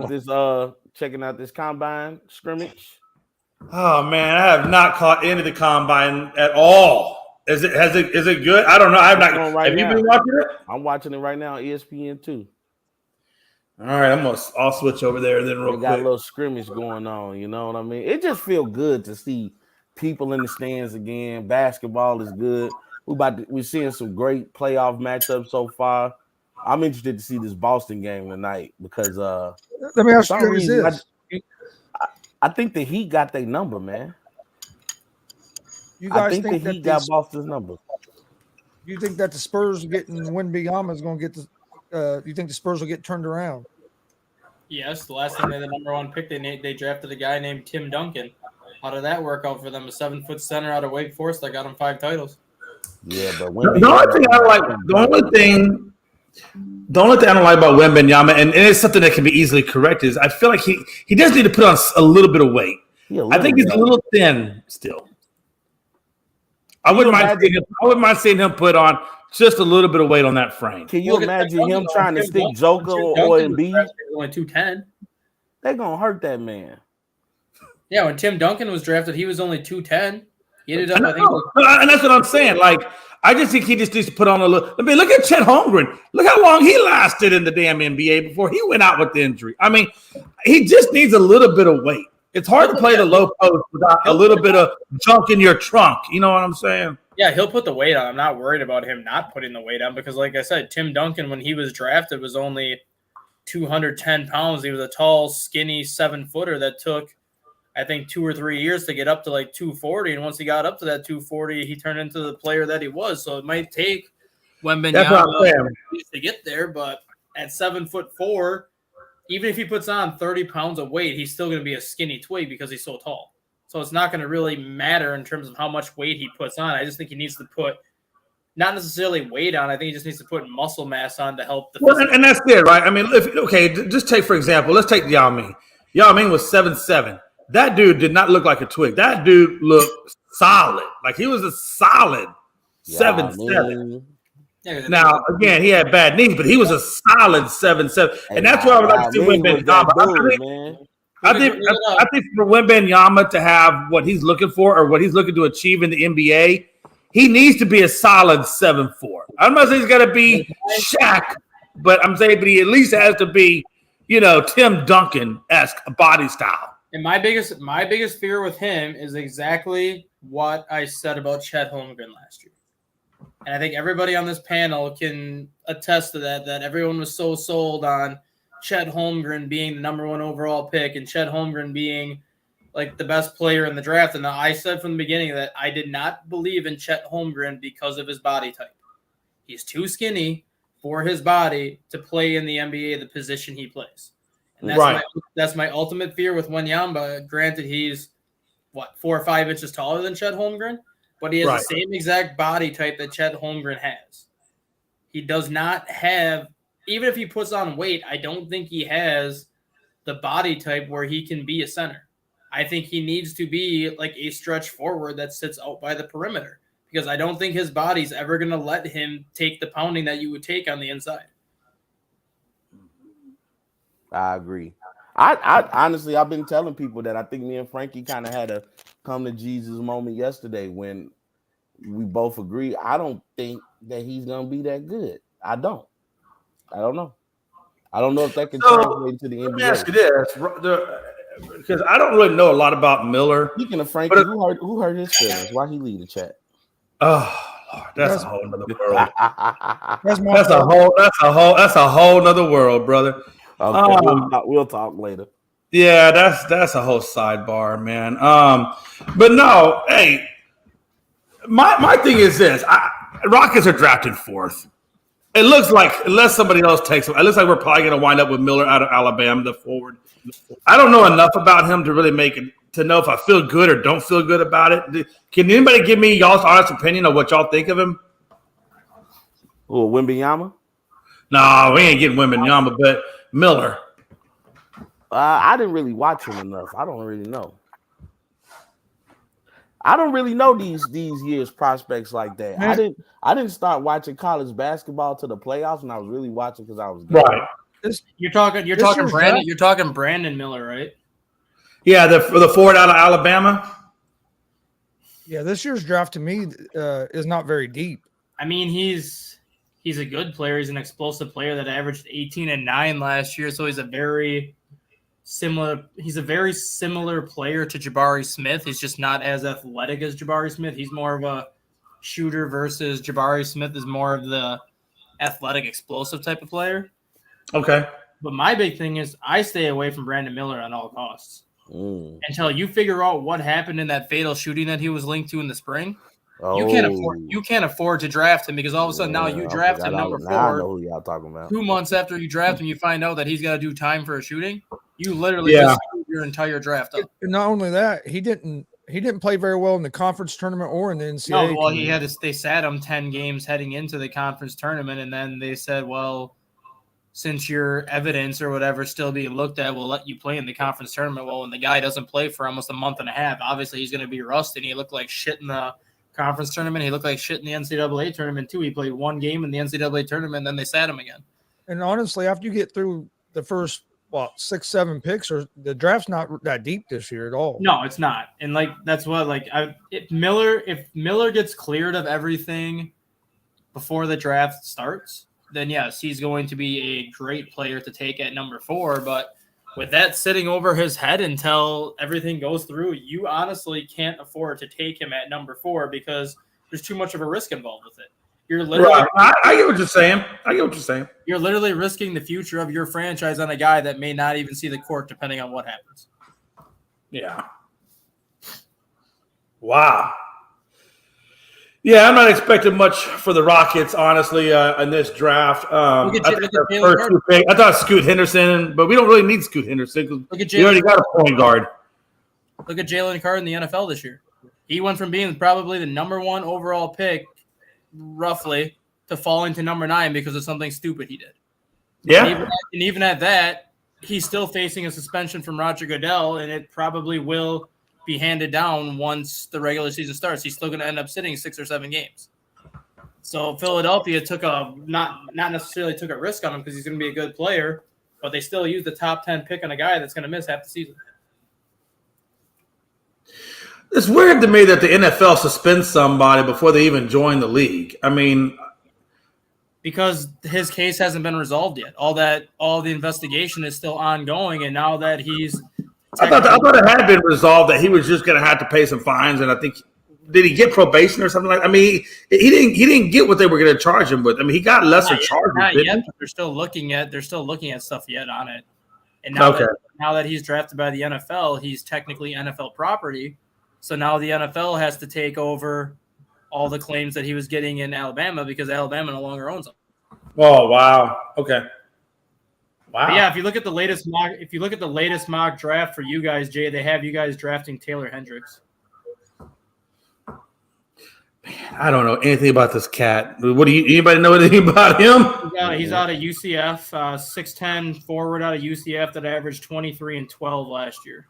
out this combine scrimmage? Oh man, I have not caught any of the combine at all. Is it good? I don't know. I've not. Have you been watching it? I'm watching it right now on ESPN too. All right, I'll switch over there then real quick. Got a little scrimmage going on. You know what I mean? It just feels good to see people in the stands again. Basketball is good. We're seeing some great playoff matchups so far. I'm interested to see this Boston game tonight because let me ask you this. I think the Heat got their number, man. You guys think the Heat got Boston's number? You think that the Spurs getting Wembanyama is going to get the? You think the Spurs will get turned around? Yes, the last time they had the number one pick, they drafted a guy named Tim Duncan. How did that work out for them? A 7-foot center out of Wake Forest that got him 5 titles. Yeah, but the only thing I don't like about Wembanyama, and it's something that can be easily corrected, is I feel like he does need to put on a little bit of weight. I think he's a little thin still. I wouldn't mind seeing him put on just a little bit of weight on that frame. Can you imagine him trying to stick Joker or Embiid? Only 210. They're gonna hurt that man. Yeah, when Tim Duncan was drafted, he was only 210. He ended up, and that's what I'm saying. Like, I just think he just needs to put on a little. I mean, look at Chet Holmgren. Look how long he lasted in the damn NBA before he went out with the injury. I mean, he just needs a little bit of weight. It's hard to play the low post without a little bit of junk in your trunk. You know what I'm saying? Yeah, he'll put the weight on. I'm not worried about him not putting the weight on because, like I said, Tim Duncan, when he was drafted, was only 210 pounds. He was a tall, skinny 7-footer that took, I think, 2 or 3 years to get up to like 240. And once he got up to that 240, he turned into the player that he was. So it might take Wembanyama to get there, but at 7'4", even if he puts on 30 pounds of weight, he's still going to be a skinny twig because he's so tall. So it's not going to really matter in terms of how much weight he puts on. I just think he needs to put not necessarily weight on. I think he just needs to put muscle mass on to help the. Well, and that's it, right? I mean, just take for example, let's take Yao Ming. Yao Ming was 7'7". That dude did not look like a twig. That dude looked solid. Like he was a solid 7'7". Yeah, now, again, he had bad knees, but he was a solid 7'7". And that's why I would like to see Wembanyama. I think for Wembanyama to have what he's looking for or what he's looking to achieve in the NBA, he needs to be a solid 7'4". I'm not saying he's got to be Shaq, but I'm saying he at least has to be, Tim Duncan-esque body style. And my biggest fear with him is exactly what I said about Chet Holmgren last year. And I think everybody on this panel can attest to that everyone was so sold on Chet Holmgren being the number 1 overall pick and Chet Holmgren being like the best player in the draft. And I said from the beginning that I did not believe in Chet Holmgren because of his body type. He's too skinny for his body to play in the NBA the position he plays. And that's my ultimate fear with Wembanyama. Granted, he's 4 or 5 inches taller than Chet Holmgren, but he has the same exact body type that Chet Holmgren has. He does not have, even if he puts on weight, I don't think he has the body type where he can be a center. I think he needs to be like a stretch forward that sits out by the perimeter because I don't think his body's ever going to let him take the pounding that you would take on the inside. I agree. I honestly, I've been telling people that I think me and Frankie kind of had a come to Jesus moment yesterday when we both agree. I don't think that he's going to be that good. I don't know. I don't know if that can translate to the NBA. Let me ask you this, because I don't really know a lot about Miller. Speaking of Frankie, who hurt his feelings? Why he lead the chat? Oh, Lord, that's a whole nother world. That's a whole nother world, brother. Okay, we'll talk later. Yeah, that's a whole sidebar, man. But no, hey, my thing is this: Rockets are drafted 4th. It looks like, unless somebody else takes him, it looks like we're probably going to wind up with Miller out of Alabama, the forward. I don't know enough about him to really make it to know if I feel good or don't feel good about it. Can anybody give me y'all's honest opinion of what y'all think of him? Oh, Wembanyama? No, we ain't getting Wembanyama, but Miller. I didn't really watch him enough. I don't really know. I don't really know these years prospects like that. Man. I didn't start watching college basketball to the playoffs, and I was really watching because I was good. Right. You're talking Brandon. You're talking Brandon Miller, right? Yeah, the forward out of Alabama. Yeah, this year's draft to me is not very deep. I mean, he's a good player. He's an explosive player that averaged 18 and 9 last year. So he's a very similar player to Jabari Smith. He's just not as athletic as Jabari Smith. He's more of a shooter versus Jabari Smith is more of the athletic, explosive type of player. Okay. But my big thing is I stay away from Brandon Miller at all costs until you figure out what happened in that fatal shooting that he was linked to in the spring. Oh. You can't afford to draft him because all of a sudden now you draft him number 4. I know who y'all talking about. 2 months after you draft him, you find out that he's got to do time for a shooting. You literally just screwed your entire draft up. Not only that, he didn't play very well in the conference tournament or in the NCAA. No, well, they sat him 10 games heading into the conference tournament, and then they said, well, since your evidence or whatever still being looked at, we'll let you play in the conference tournament. Well, when the guy doesn't play for almost a month and a half, obviously he's going to be rusty, and he looked like shit in the conference tournament. He looked like shit in the NCAA tournament, too. He played 1 game in the NCAA tournament, and then they sat him again. And honestly, after you get through the first 6, 7 picks, or the draft's not that deep this year at all. No, it's not. And that's what if Miller gets cleared of everything before the draft starts, then yes, he's going to be a great player to take at number 4. But with that sitting over his head until everything goes through, you honestly can't afford to take him at number 4 because there's too much of a risk involved with it. You're literally, I get what you're saying. You're literally risking the future of your franchise on a guy that may not even see the court, depending on what happens. Yeah. Wow. Yeah, I'm not expecting much for the Rockets, honestly, in this draft. I thought Scoot Henderson, but we don't really need Scoot Henderson because we already got a point guard. Look at Jalen Carter in the NFL this year. He went from being probably the number 1 overall pick, roughly, to falling to number 9 because of something stupid he did. Yeah. And even at that, he's still facing a suspension from Roger Goodell, and it probably will be handed down once the regular season starts. He's still going to end up sitting 6 or 7 games. So Philadelphia took not necessarily took a risk on him because he's going to be a good player, but they still used the top 10 pick on a guy that's going to miss half the season. It's weird to me that the NFL suspends somebody before they even join the league. I mean, because his case hasn't been resolved yet. All the investigation is still ongoing, and now that he's I thought it had been resolved that he was just going to have to pay some fines, and I think did he get probation or something like? I mean, he didn't get what they were going to charge him with. I mean, he got lesser charges. Not yet, but they're still looking at stuff yet on it. And now that he's drafted by the NFL, he's technically NFL property. So now the NFL has to take over all the claims that he was getting in Alabama because Alabama no longer owns them. Oh wow! Okay. Wow. But yeah, if you look at the latest mock draft for you guys, Jay, they have you guys drafting Taylor Hendricks. Man, I don't know anything about this cat. Anybody know anything about him? He's out of UCF, 6'10" forward out of UCF that averaged 23 and 12 last year.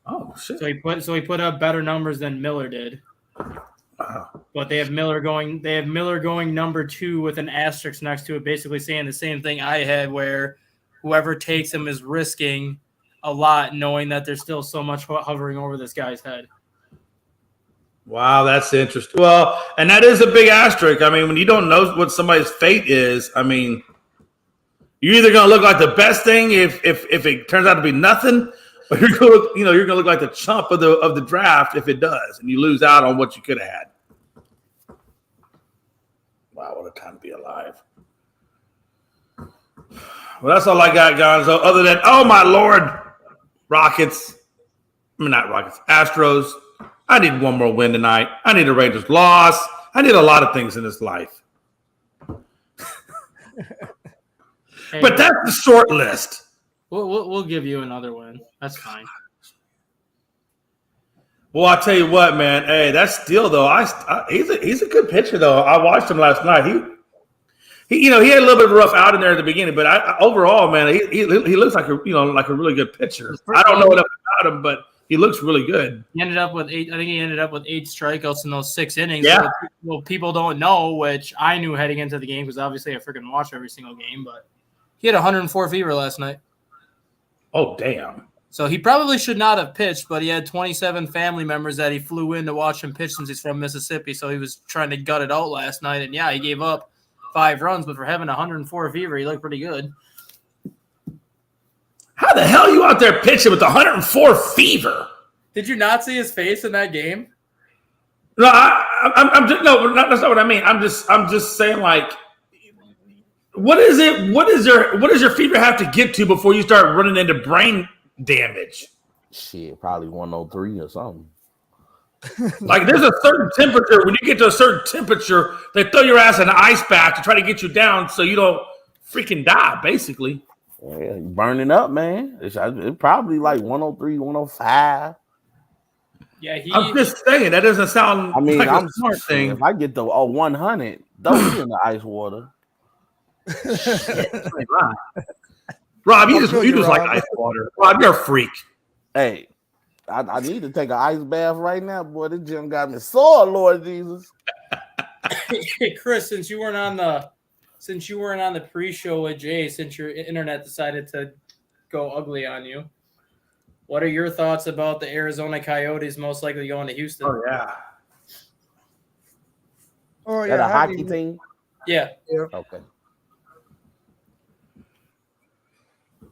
Oh shit! So he put up better numbers than Miller did. Wow. But they have Miller going number 2 with an asterisk next to it, basically saying the same thing I had, where whoever takes him is risking a lot, knowing that there's still so much hovering over this guy's head. Wow, that's interesting. Well, and that is a big asterisk. I mean, when you don't know what somebody's fate is, I mean, you're either going to look like the best thing if it turns out to be nothing, or you're going to look like the chump of the draft if it does, and you lose out on what you could have had. Wow, what a time to be alive. Well, that's all I got, Gonzo. Other than, oh my Lord, Rockets. I mean, not Rockets, Astros. I need one more win tonight. I need a Rangers loss. I need a lot of things in this life. But that's the short list. We'll give you another win. That's fine. Well, I'll tell you what, man. Hey, that's still though. He's a good pitcher though. I watched him last night. He had a little bit of a rough out in there at the beginning, but overall, man, he looks like a really good pitcher. I don't know enough about him, but he looks really good. He ended up with 8. I think he ended up with 8 strikeouts in those 6 innings. Yeah. Well, people don't know, which I knew heading into the game because obviously I freaking watch every single game. But he had 104 fever last night. Oh damn! So he probably should not have pitched, but he had 27 family members that he flew in to watch him pitch since he's from Mississippi. So he was trying to gut it out last night, and yeah, he gave up 5 runs, but for having 104 fever, he looked pretty good. How the hell are you out there pitching with 104 fever? Did you not see his face in that game? No, I'm just no. That's not what I mean. I'm just saying, like, what is it? What does your fever have to get to before you start running into brain damage? Shit, probably 103 or something. Like, there's a certain temperature. When you get to a certain temperature, they throw your ass in an ice bath to try to get you down so you don't freaking die, basically. Yeah, burning up, man. It's probably like 103, 105. Yeah, I'm just saying that doesn't sound. I mean, like I'm a smart thing. If I get the 100, don't be in the ice water. Rob, you just like ice water. Rob, you're a freak. Hey, I need to take an ice bath right now, boy. This gym got me sore, Lord Jesus. Hey, Chris, since you weren't on the pre-show with Jay, since your internet decided to go ugly on you, what are your thoughts about the Arizona Coyotes most likely going to Houston? Oh yeah. Oh That yeah, a hockey team? Yeah. Okay.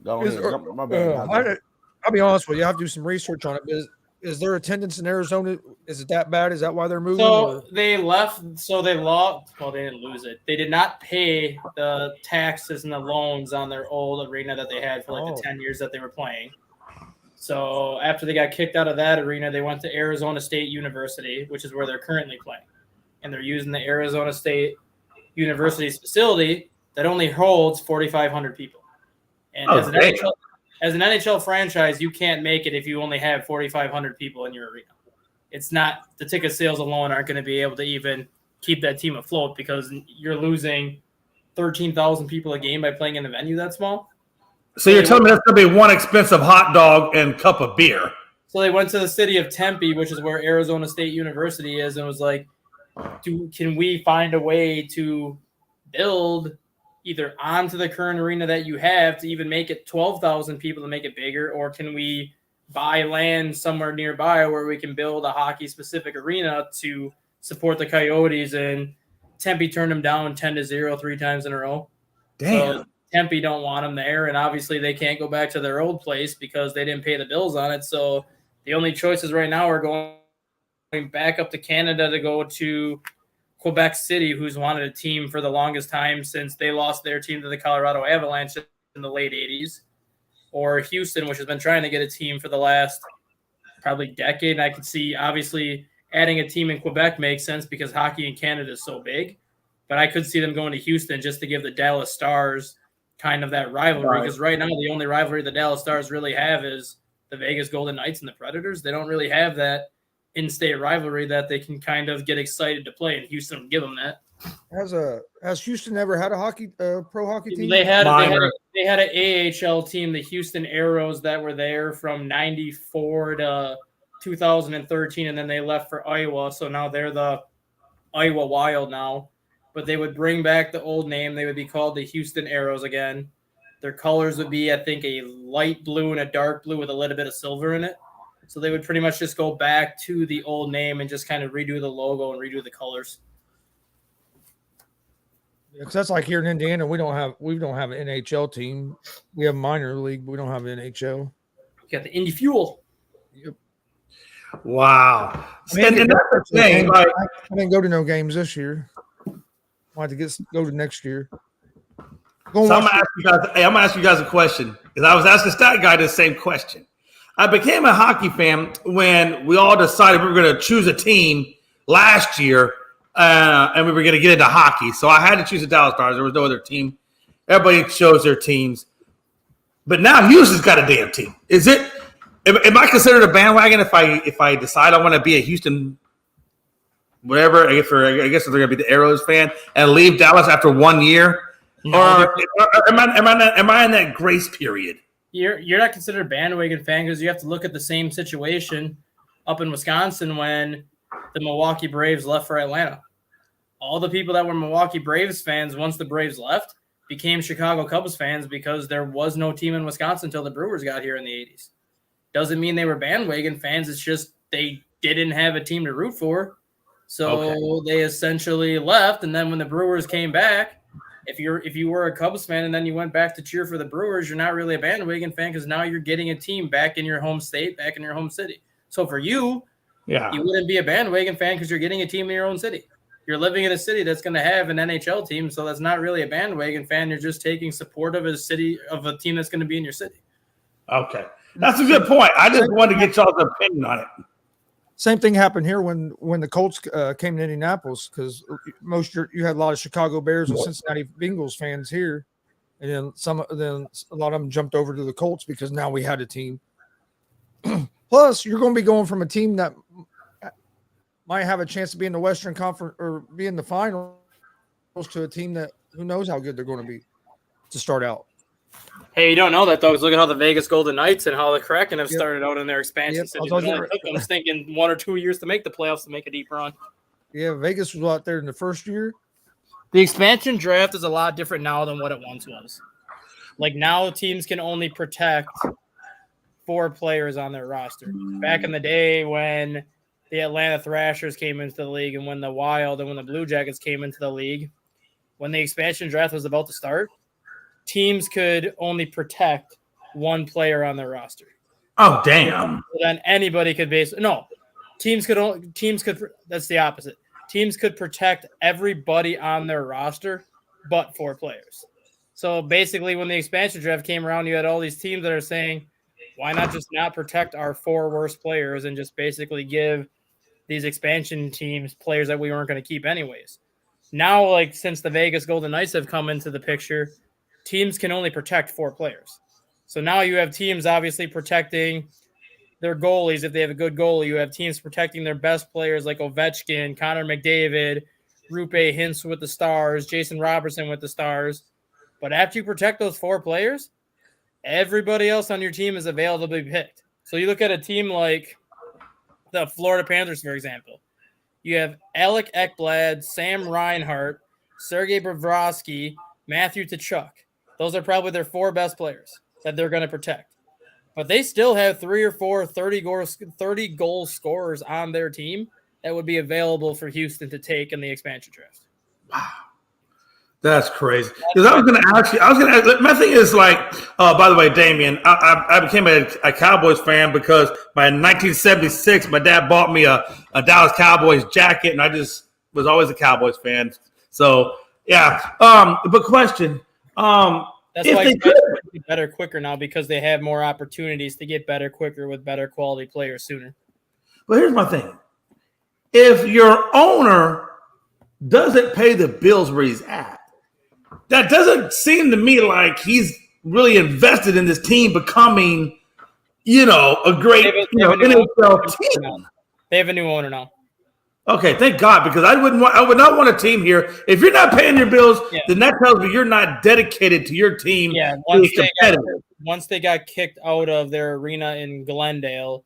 Go ahead. My bad. I'll be honest with you. I have to do some research on it. Is their attendance in Arizona? Is it that bad? Is that why they're moving? So they left. So they lost. Well, they didn't lose it. They did not pay the taxes and the loans on their old arena that they had for like the 10 years that they were playing. So after they got kicked out of that arena, they went to Arizona State University, which is where they're currently playing. And they're using the Arizona State University's facility that only holds 4,500 people. And as an NHL franchise, you can't make it if you only have 4,500 people in your arena. It's not – the ticket sales alone aren't going to be able to even keep that team afloat because you're losing 13,000 people a game by playing in a venue that small. So you're telling me that's going to be one expensive hot dog and cup of beer. So they went to the city of Tempe, which is where Arizona State University is, and was like, can we find a way to build either onto the current arena that you have to even make it 12,000 people to make it bigger, or can we buy land somewhere nearby where we can build a hockey-specific arena to support the Coyotes? And Tempe turned them down 10-0 3 times in a row. Damn. So Tempe don't want them there, and obviously they can't go back to their old place because they didn't pay the bills on it. So the only choices right now are going back up to Canada to go to Quebec City, who's wanted a team for the longest time since they lost their team to the Colorado Avalanche in the late 80s, or Houston, which has been trying to get a team for the last probably decade. And I can see, obviously, adding a team in Quebec makes sense because hockey in Canada is so big. But I could see them going to Houston just to give the Dallas Stars kind of that rivalry, because right now the only rivalry the Dallas Stars really have is the Vegas Golden Knights and the Predators. They don't really have that in-state rivalry that they can kind of get excited to play, and Houston will give them that. Has Houston ever had a pro hockey team? They had an AHL team, the Houston Aeros, that were there from 94 to 2013, and then they left for Iowa. So now they're the Iowa Wild now. But they would bring back the old name. They would be called the Houston Aeros again. Their colors would be, I think, a light blue and a dark blue with a little bit of silver in it. So they would pretty much just go back to the old name and just kind of redo the logo and redo the colors. Because that's like here in Indiana, we don't have an NHL team. We have minor league, but we don't have an NHL. You got the Indy Fuel. Yep. Wow. I didn't go to no games this year. I had to go to next year. I'm gonna ask you guys a question, because I was asking Stat Guy the same question. I became a hockey fan when we all decided we were going to choose a team last year, and we were going to get into hockey. So I had to choose the Dallas Stars. There was no other team. Everybody chose their teams. But now Houston's got a damn team. Am I considered a bandwagon if I decide I want to be a Houston whatever? I guess they're going to be the Arrows fan and leave Dallas after 1 year? No, or am I in that grace period? You're not considered a bandwagon fan because you have to look at the same situation up in Wisconsin when the Milwaukee Braves left for Atlanta. All the people that were Milwaukee Braves fans once the Braves left became Chicago Cubs fans because there was no team in Wisconsin until the Brewers got here in the 80s. Doesn't mean they were bandwagon fans. It's just they didn't have a team to root for. So They essentially left, and then when the Brewers came back, if you were a Cubs fan and then you went back to cheer for the Brewers, you're not really a bandwagon fan because now you're getting a team back in your home state, back in your home city. So for you, you wouldn't be a bandwagon fan because you're getting a team in your own city. You're living in a city that's going to have an NHL team, so that's not really a bandwagon fan. You're just taking support of a team that's going to be in your city. Okay. That's a good point. I just wanted to get y'all's opinion on it. Same thing happened here when the Colts came to Indianapolis, because you had a lot of Chicago Bears and Cincinnati Bengals fans here, and then a lot of them jumped over to the Colts because now we had a team. Plus, you're going to be going from a team that might have a chance to be in the Western Conference or be in the finals to a team that who knows how good they're going to be to start out. Hey, you don't know that, though, because look at how the Vegas Golden Knights and how the Kraken have started out in their expansion city. I was thinking 1 or 2 years to make the playoffs to make a deep run. Yeah, Vegas was out there in the first year. The expansion draft is a lot different now than what it once was. Like, now teams can only protect 4 players on their roster. Back in the day when the Atlanta Thrashers came into the league and when the Wild and when the Blue Jackets came into the league, when the expansion draft was about to start, teams could only protect one player on their roster. Oh, damn. So then anybody could teams could that's the opposite. Teams could protect everybody on their roster but 4 players. So basically when the expansion draft came around, you had all these teams that are saying, why not just not protect our 4 worst players and just basically give these expansion teams players that we weren't going to keep anyways. Now, like, since the Vegas Golden Knights have come into the picture, teams can only protect 4 players. So now you have teams obviously protecting their goalies. If they have a good goalie, you have teams protecting their best players like Ovechkin, Connor McDavid, Rupe Hintz with the Stars, Jason Robertson with the Stars. But after you protect those 4 players, everybody else on your team is available to be picked. So you look at a team like the Florida Panthers, for example. You have Alec Ekblad, Sam Reinhart, Sergei Bobrovsky, Matthew Tkachuk. Those are probably their 4 best players that they're going to protect. But they still have 3 or 4 30 goal scorers on their team that would be available for Houston to take in the expansion draft. Wow. That's crazy. Because I was going to ask, my thing is like, by the way, Damien, I became a Cowboys fan because by 1976, my dad bought me a Dallas Cowboys jacket, and I just was always a Cowboys fan. So, yeah. But question. That's why they could get better quicker now because they have more opportunities to get better quicker with better quality players sooner. But here's my thing. If your owner doesn't pay the bills where he's at, that doesn't seem to me like he's really invested in this team becoming, a great NFL team. They have a new owner now. Okay, thank God, because I would not want a team here. If you're not paying your bills, then that tells me you're not dedicated to your team. Yeah, once they got kicked out of their arena in Glendale,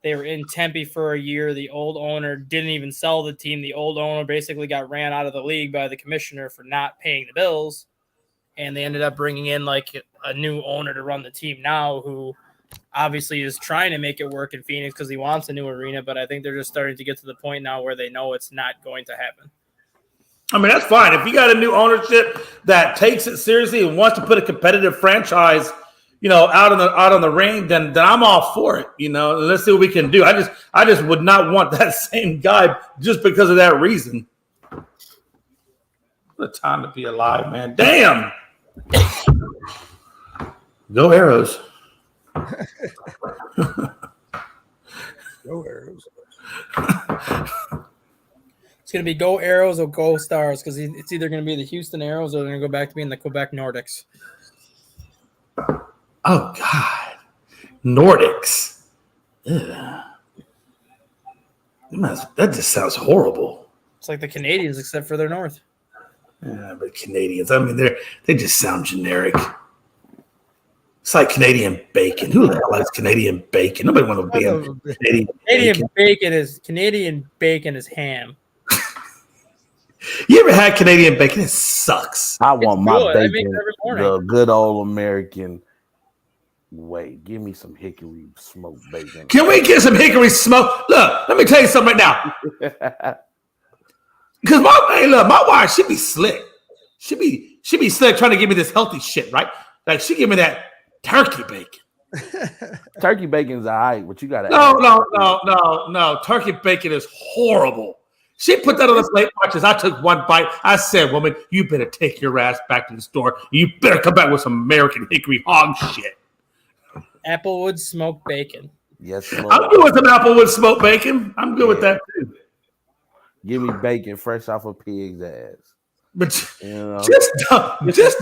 they were in Tempe for a year. The old owner didn't even sell the team. The old owner basically got ran out of the league by the commissioner for not paying the bills. And they ended up bringing in like a new owner to run the team now who obviously is trying to make it work in Phoenix because he wants a new arena. But I think they're just starting to get to the point now where they know it's not going to happen. I mean, that's fine. If you got a new ownership that takes it seriously and wants to put a competitive franchise out on the ring, then I'm all for it. Let's see what we can do. I just would not want that same guy just because of that reason. What a time to be alive, man. Damn. Go Arrows. Go Arrows. It's going to be go Arrows or go Stars because it's either going to be the Houston Arrows or they're going to go back to being the Quebec Nordics. Oh, God. Nordics. Ugh. That just sounds horrible. It's like the Canadians, except for their north. Yeah, but Canadians, I mean, they just sound generic. It's like Canadian bacon. Who the hell likes Canadian bacon? Nobody wants to be Canadian bacon. Canadian bacon is ham. You ever had Canadian bacon? It sucks. I want my bacon the good old American way. Give me some hickory smoked bacon. Can we get some hickory smoke? Look, let me tell you something right now. Because my wife, she be slick. She be slick trying to give me this healthy shit, right? Like she give me that turkey bacon. Turkey bacon's all right, but you gotta No. Turkey bacon is horrible. She put that on the plate. Watch as I took one bite. I said, woman, you better take your ass back to the store. You better come back with some American hickory hog shit. Applewood smoked bacon. Yes, Lord. I'm good with some Applewood smoked bacon. I'm good with that too. Give me bacon fresh off a pig's ass. But just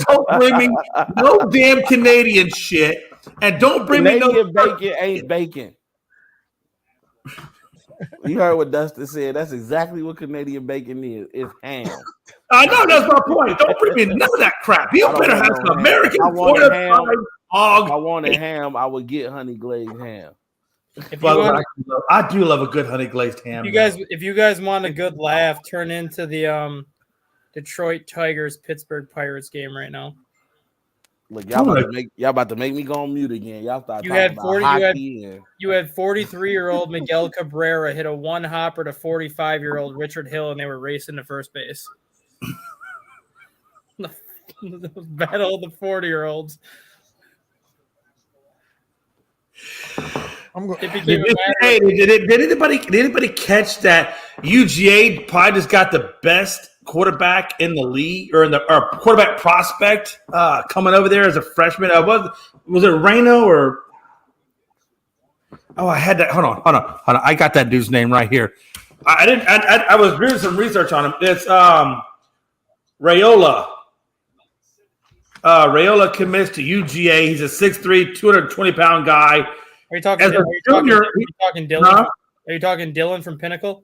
don't bring me no damn Canadian shit, and don't bring me no bacon. Ain't bacon. You heard what Dustin said. That's exactly what Canadian bacon is. It's ham. I know, that's my point. Don't bring me none of that crap. You better have some American ham. hog. I wanted ham. I would get honey glazed ham. I do love a good honey glazed ham. If you guys want a good laugh, turn into the Detroit Tigers Pittsburgh Pirates game right now. Look, y'all about to make me go on mute again. Y'all start You talking had about 40. hockey You had 43-year-old Miguel Cabrera hit a one hopper to 45-year-old Richard Hill, and they were racing to first base. The battle of the 40-year-olds. I'm going. Did anybody catch that UGA probably just got the best quarterback in the league or quarterback prospect coming over there as a freshman? Was it Reno or? Oh, I had that. Hold on. I got that dude's name right here. I was doing some research on him. It's Rayola. Rayola commits to UGA. He's a 6'3", 220-pound guy. Are you talking Dylan? Huh? Are you talking Dylan from Pinnacle?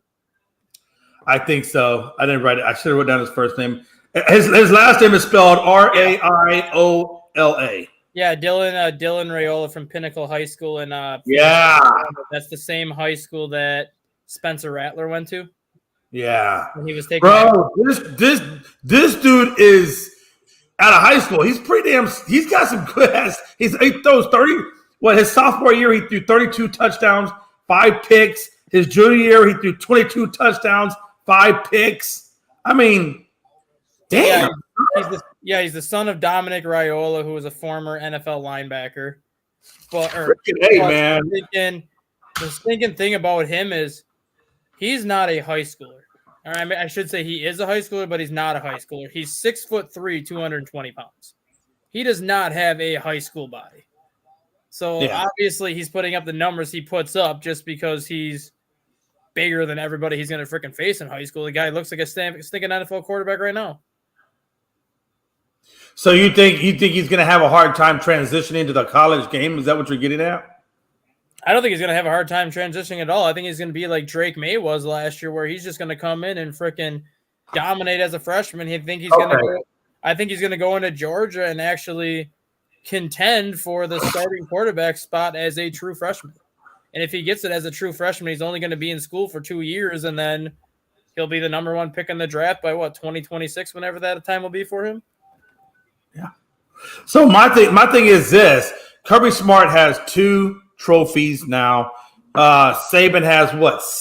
I think so. I didn't write it. I should have wrote down his first name. His last name is spelled Raiola. Yeah, Dylan Rayola from Pinnacle High School in yeah. That's the same high school that Spencer Rattler went to. Yeah. When he was taking this dude is out of high school. He's pretty damn. He's got some good ass. He throws 30. His sophomore year he threw 32 touchdowns, 5 picks. His junior year he threw 22 touchdowns, 5 picks. I mean, damn. He's the son of Dominic Raiola, who was a former NFL linebacker. Man. The stinking thing about him is he's not a high schooler. All right, I should say he is a high schooler, but he's not a high schooler. He's 6'3", 220 pounds. He does not have a high school body. So obviously he's putting up the numbers he puts up just because he's bigger than everybody he's going to freaking face in high school. The guy looks like a stinking NFL quarterback right now. So you think he's going to have a hard time transitioning to the college game? Is that what you're getting at? I don't think he's going to have a hard time transitioning at all. I think he's going to be like Drake May was last year, where he's just going to come in and freaking dominate as a freshman. I think he's going to go into Georgia and actually contend for the starting quarterback spot as a true freshman. And if he gets it as a true freshman, he's only going to be in school for 2 years, and then he'll be the number 1 pick in the draft by 2026, whenever that time will be for him. Yeah. So my thing is this: Kirby Smart has 2 trophies now. Saban has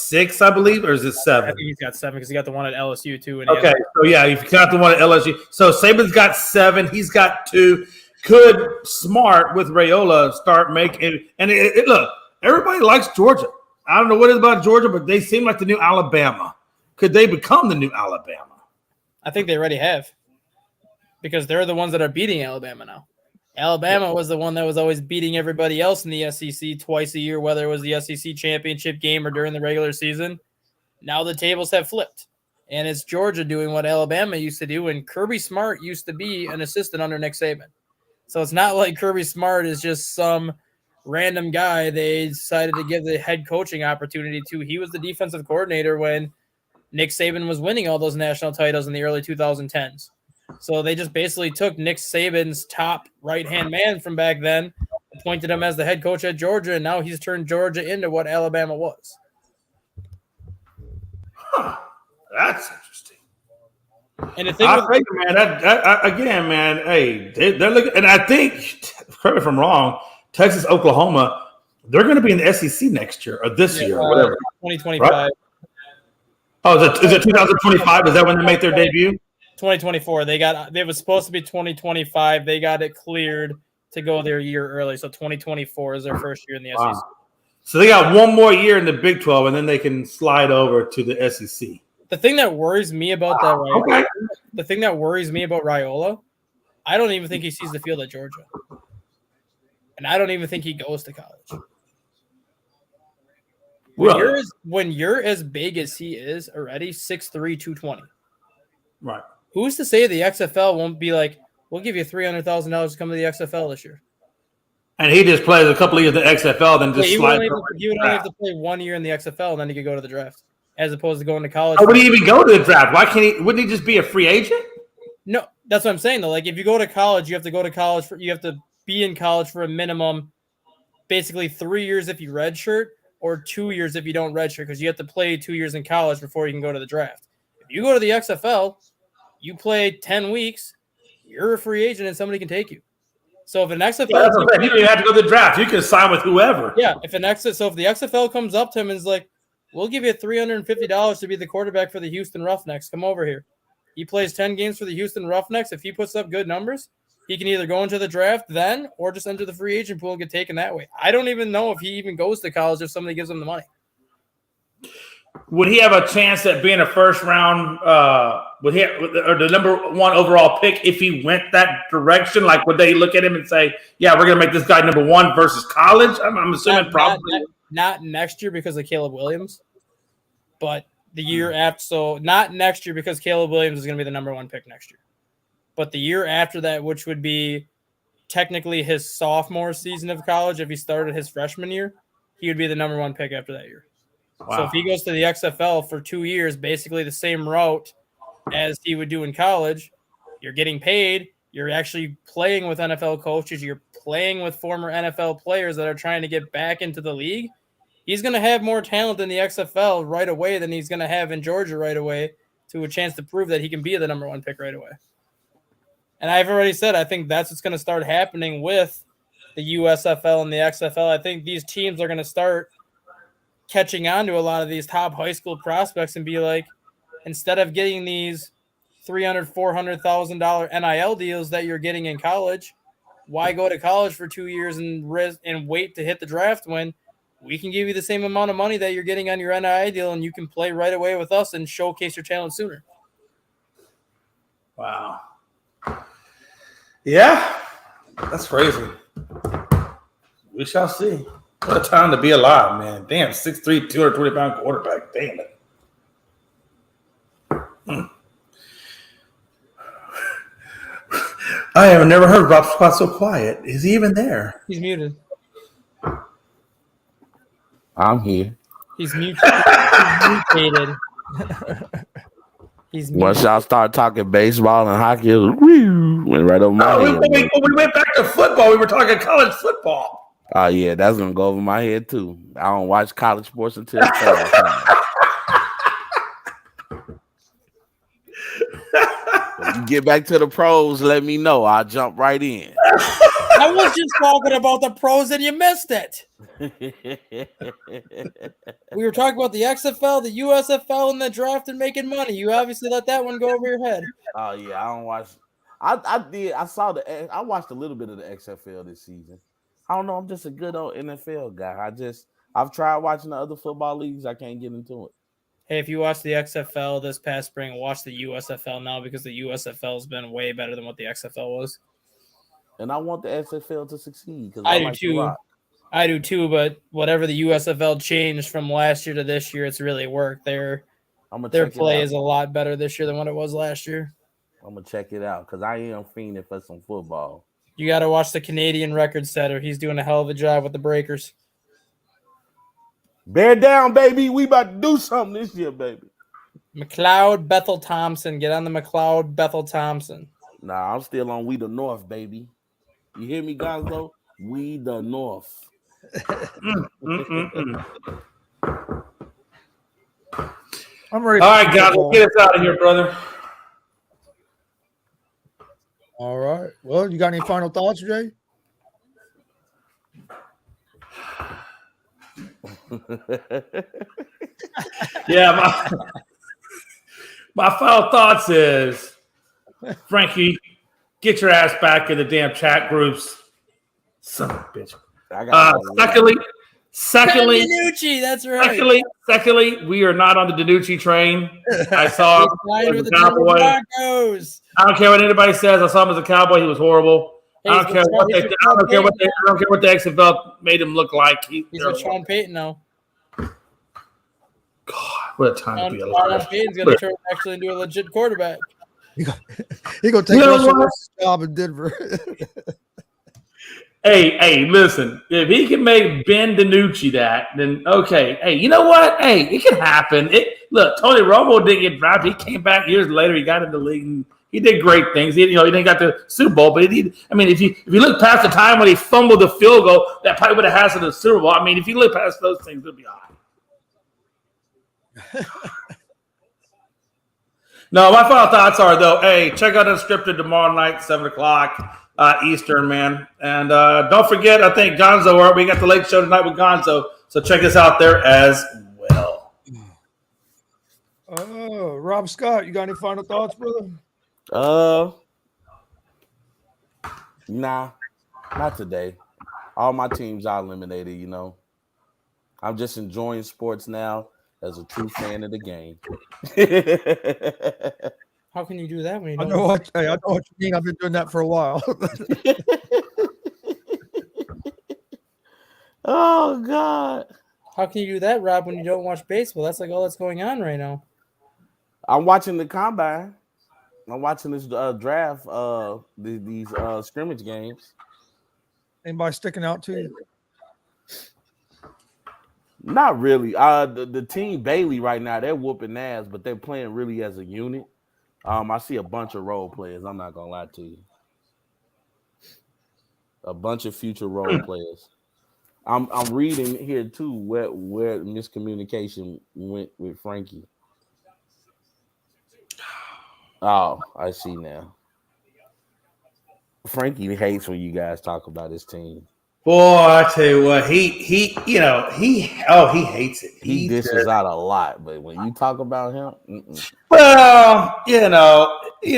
6, I believe, or is it 7? I think he's got 7 because he got the one at LSU too. Okay, so yeah, if you got the one at LSU, so Saban's got 7, he's got 2. Could Smart with Raiola start making? And look, everybody likes Georgia. I don't know what it is about Georgia, but they seem like the new Alabama. Could they become the new Alabama? I think they already have, because they're the ones that are beating Alabama now. Alabama was the one that was always beating everybody else in the SEC twice a year, whether it was the SEC championship game or during the regular season. Now the tables have flipped, and it's Georgia doing what Alabama used to do, and Kirby Smart used to be an assistant under Nick Saban. So it's not like Kirby Smart is just some random guy they decided to give the head coaching opportunity to. He was the defensive coordinator when Nick Saban was winning all those national titles in the early 2010s. So they just basically took Nick Saban's top right-hand man from back then, appointed him as the head coach at Georgia, and now he's turned Georgia into what Alabama was. Huh. That's interesting. And the thing man, hey, they're looking, and I think, correct me if I'm wrong, Texas, Oklahoma, they're going to be in the SEC next year or this year or whatever. 2025. Right? Oh, is it 2025? Is that when they make their debut? 2024. It was supposed to be 2025. They got it cleared to go their year early. So 2024 is their first year in the SEC. So they got one more year in the Big 12, and then they can slide over to the SEC. The thing that worries me about the thing that worries me about Raiola, I don't even think he sees the field at Georgia. And I don't even think he goes to college. When you're as big as he is already, 6'3", 220. Right. Who's to say the XFL won't be like, we'll give you $300,000 to come to the XFL this year? And he just plays a couple of years in the XFL, then just slides over. He would only have to play 1 year in the XFL, and then he could go to the draft, as opposed to going to college. How would he even go to the draft? Why can't he? Wouldn't he just be a free agent? No, that's what I'm saying though. Like if you go to college, you have to be in college for a minimum, basically 3 years if you redshirt, or 2 years if you don't redshirt, because you have to play 2 years in college before you can go to the draft. If you go to the XFL, you play 10 weeks, you're a free agent, and somebody can take you. So if an XFL, Yeah, that's what I'm saying. You don't even have to go to the draft. You can sign with whoever. yeah, if the XFL comes up to him and is like, we'll give you $350 to be the quarterback for the Houston Roughnecks. Come over here. He plays 10 games for the Houston Roughnecks. If he puts up good numbers, he can either go into the draft then or just enter the free agent pool and get taken that way. I don't even know if he even goes to college if somebody gives him the money. Would he have a chance at being a first round? Would he or the number 1 overall pick if he went that direction? Like, would they look at him and say, "Yeah, we're going to make this guy number 1 versus college"? I'm assuming probably not next year because of Caleb Williams, but the year after. So not next year because Caleb Williams is going to be the number 1 pick next year, but the year after that, which would be technically his sophomore season of college, if he started his freshman year, he would be the number 1 pick after that year. Wow. So if he goes to the XFL for 2 years, basically the same route as he would do in college, you're getting paid. You're actually playing with NFL coaches. You're playing with former NFL players that are trying to get back into the league. He's going to have more talent in the XFL right away than he's going to have in Georgia right away to a chance to prove that he can be the number 1 pick right away. And I've already said, I think that's what's going to start happening with the USFL and the XFL. I think these teams are going to start catching on to a lot of these top high school prospects and be like, instead of getting these $300,000, $400,000 NIL deals that you're getting in college, why go to college for 2 years and wait to hit the draft when we can give you the same amount of money that you're getting on your NIL deal and you can play right away with us and showcase your talent sooner? Wow. Yeah, that's crazy. We shall see. What a time to be alive, man. Damn, 6'3", 220-pound quarterback. Damn it. I have never heard Rob Scott so quiet. Is he even there? He's muted. I'm here. He's muted. He's mutated. He's muted. Once y'all start talking baseball and hockey, it went right over my head. We went back to football. We were talking college football. Oh, yeah, that's going to go over my head, too. I don't watch college sports until it's you get back to the pros, let me know. I'll jump right in. I was just talking about the pros and you missed it. We were talking about the XFL, the USFL, and the draft and making money. You obviously let that one go over your head. Oh, yeah, I don't watch. I watched a little bit of the XFL this season. I don't know. I'm just a good old NFL guy. I've tried watching the other football leagues. I can't get into it. Hey, if you watch the XFL this past spring, watch the USFL now because the USFL has been way better than what the XFL was. And I want the XFL to succeed because I do too. I do too, but whatever the USFL changed from last year to this year, it's really worked. Their play is a lot better this year than what it was last year. I'm gonna check it out because I am fiending for some football. You got to watch the Canadian record setter. He's doing a hell of a job with the Breakers. Bear down, baby. We about to do something this year, baby. McLeod Bethel Thompson. Get on the McLeod Bethel Thompson. Nah, I'm still on We the North, baby. You hear me, guys, though? We the North. I'm ready. All right, guys. Let's get us out of here, brother. All right. Well, you got any final thoughts, Jay? Yeah, my final thoughts is, Frankie, get your ass back in the damn chat groups. Son of a bitch. Secondly, Danucci, that's right. Secondly, we are not on the Danucci train. I saw him as a cowboy. I don't care what anybody says. I saw him as a cowboy. He was horrible. I don't care what the XFL made him look like. He's with Sean Payton now. God, what a time to be alive. Sean Payton's going to turn actually into a legit quarterback. He gonna take Russell's job in Denver. Hey, listen. If he can make Ben DiNucci that, then okay. Hey, you know what? Hey, it can happen. Look, Tony Romo didn't get drafted. He came back years later. He got in the league and he did great things. He didn't got the Super Bowl, but if you look past the time when he fumbled the field goal, that probably would have had to the Super Bowl. I mean, if you look past those things, it'll be all right. No, my final thoughts are, though, hey, check out Unscripted tomorrow night, 7 o'clock. Eastern, man. And don't forget, I think Gonzo, we got the late show tonight with Gonzo. So check us out there as well. Rob Scott, you got any final thoughts, brother? Nah, not today. All my teams are eliminated, you know. I'm just enjoying sports now as a true fan of the game. How can you do that when you I don't? know what you mean. I've been doing that for a while. Oh, God. How can you do that, Rob, when you don't watch baseball? That's like all that's going on right now. I'm watching the combine. I'm watching this draft, these scrimmage games. Anybody sticking out to you? Not really. The team Bailey right now, they're whooping ass, but they're playing really as a unit. I see a bunch of role players. I'm not gonna lie to you. A bunch of future role players. I'm reading here too where miscommunication went with Frankie. Oh, I see now. Frankie hates when you guys talk about his team. Boy, I tell you what, he hates it. He dishes out a lot, but when you talk about him, well, he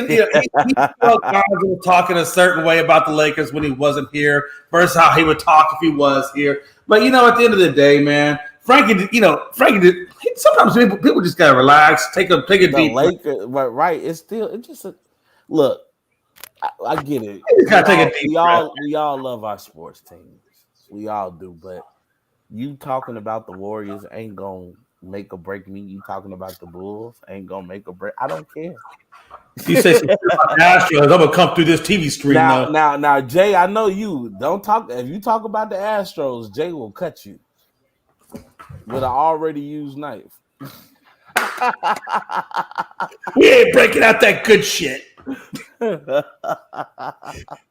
was talking a certain way about the Lakers when he wasn't here versus how he would talk if he was here. But at the end of the day, man, Frankie did. Sometimes people just gotta relax, take a deep. Lakers, right? It's just a look. I get it. We all love our sports teams. We all do, but you talking about the Warriors ain't gonna make or break me. You talking about the Bulls ain't gonna make or break. I don't care. You say some about the Astros, I'm gonna come through this TV screen now, Jay. I know you don't talk. If you talk about the Astros, Jay will cut you with an already used knife. We ain't breaking out that good shit.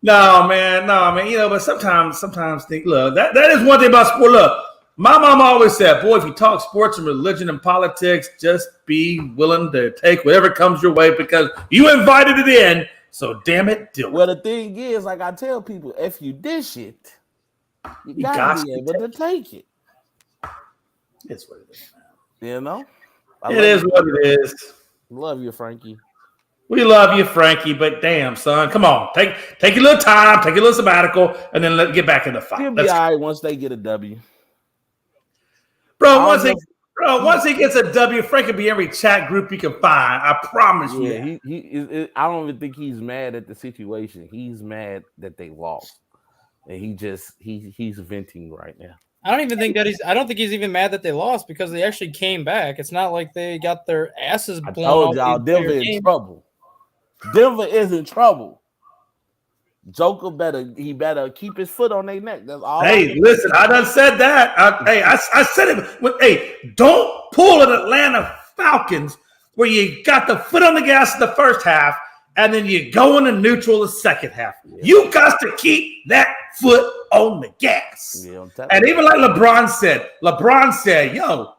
No, man. But sometimes think. Look, that is one thing about sport. Look, my mom always said, "Boy, if you talk sports and religion and politics, just be willing to take whatever comes your way because you invited it in. So damn it, do it." Well, the thing is, like I tell people, if you dish it, you gotta be able to take it. It's what it is, man. You know, it is what it is. Love you, Frankie. We love you, Frankie, but damn, son, come on, take your little time, take your little sabbatical, and then let's get back in the fight. He'll be all right once they get a W, bro. Once he gets a W, Frank will be every chat group you can find. I promise you. Yeah, he I don't even think he's mad at the situation. He's mad that they lost, and he's venting right now. I don't think he's even mad that they lost because they actually came back. It's not like they got their asses blown. I told y'all, Denver in trouble. Denver is in trouble. Joker better keep his foot on their neck. That's all. Hey, listen, I done said that. I said it. Don't pull an Atlanta Falcons where you got the foot on the gas in the first half and then you go into neutral the second half. Yeah. You got to keep that foot on the gas. Yeah, and even like LeBron said, yo,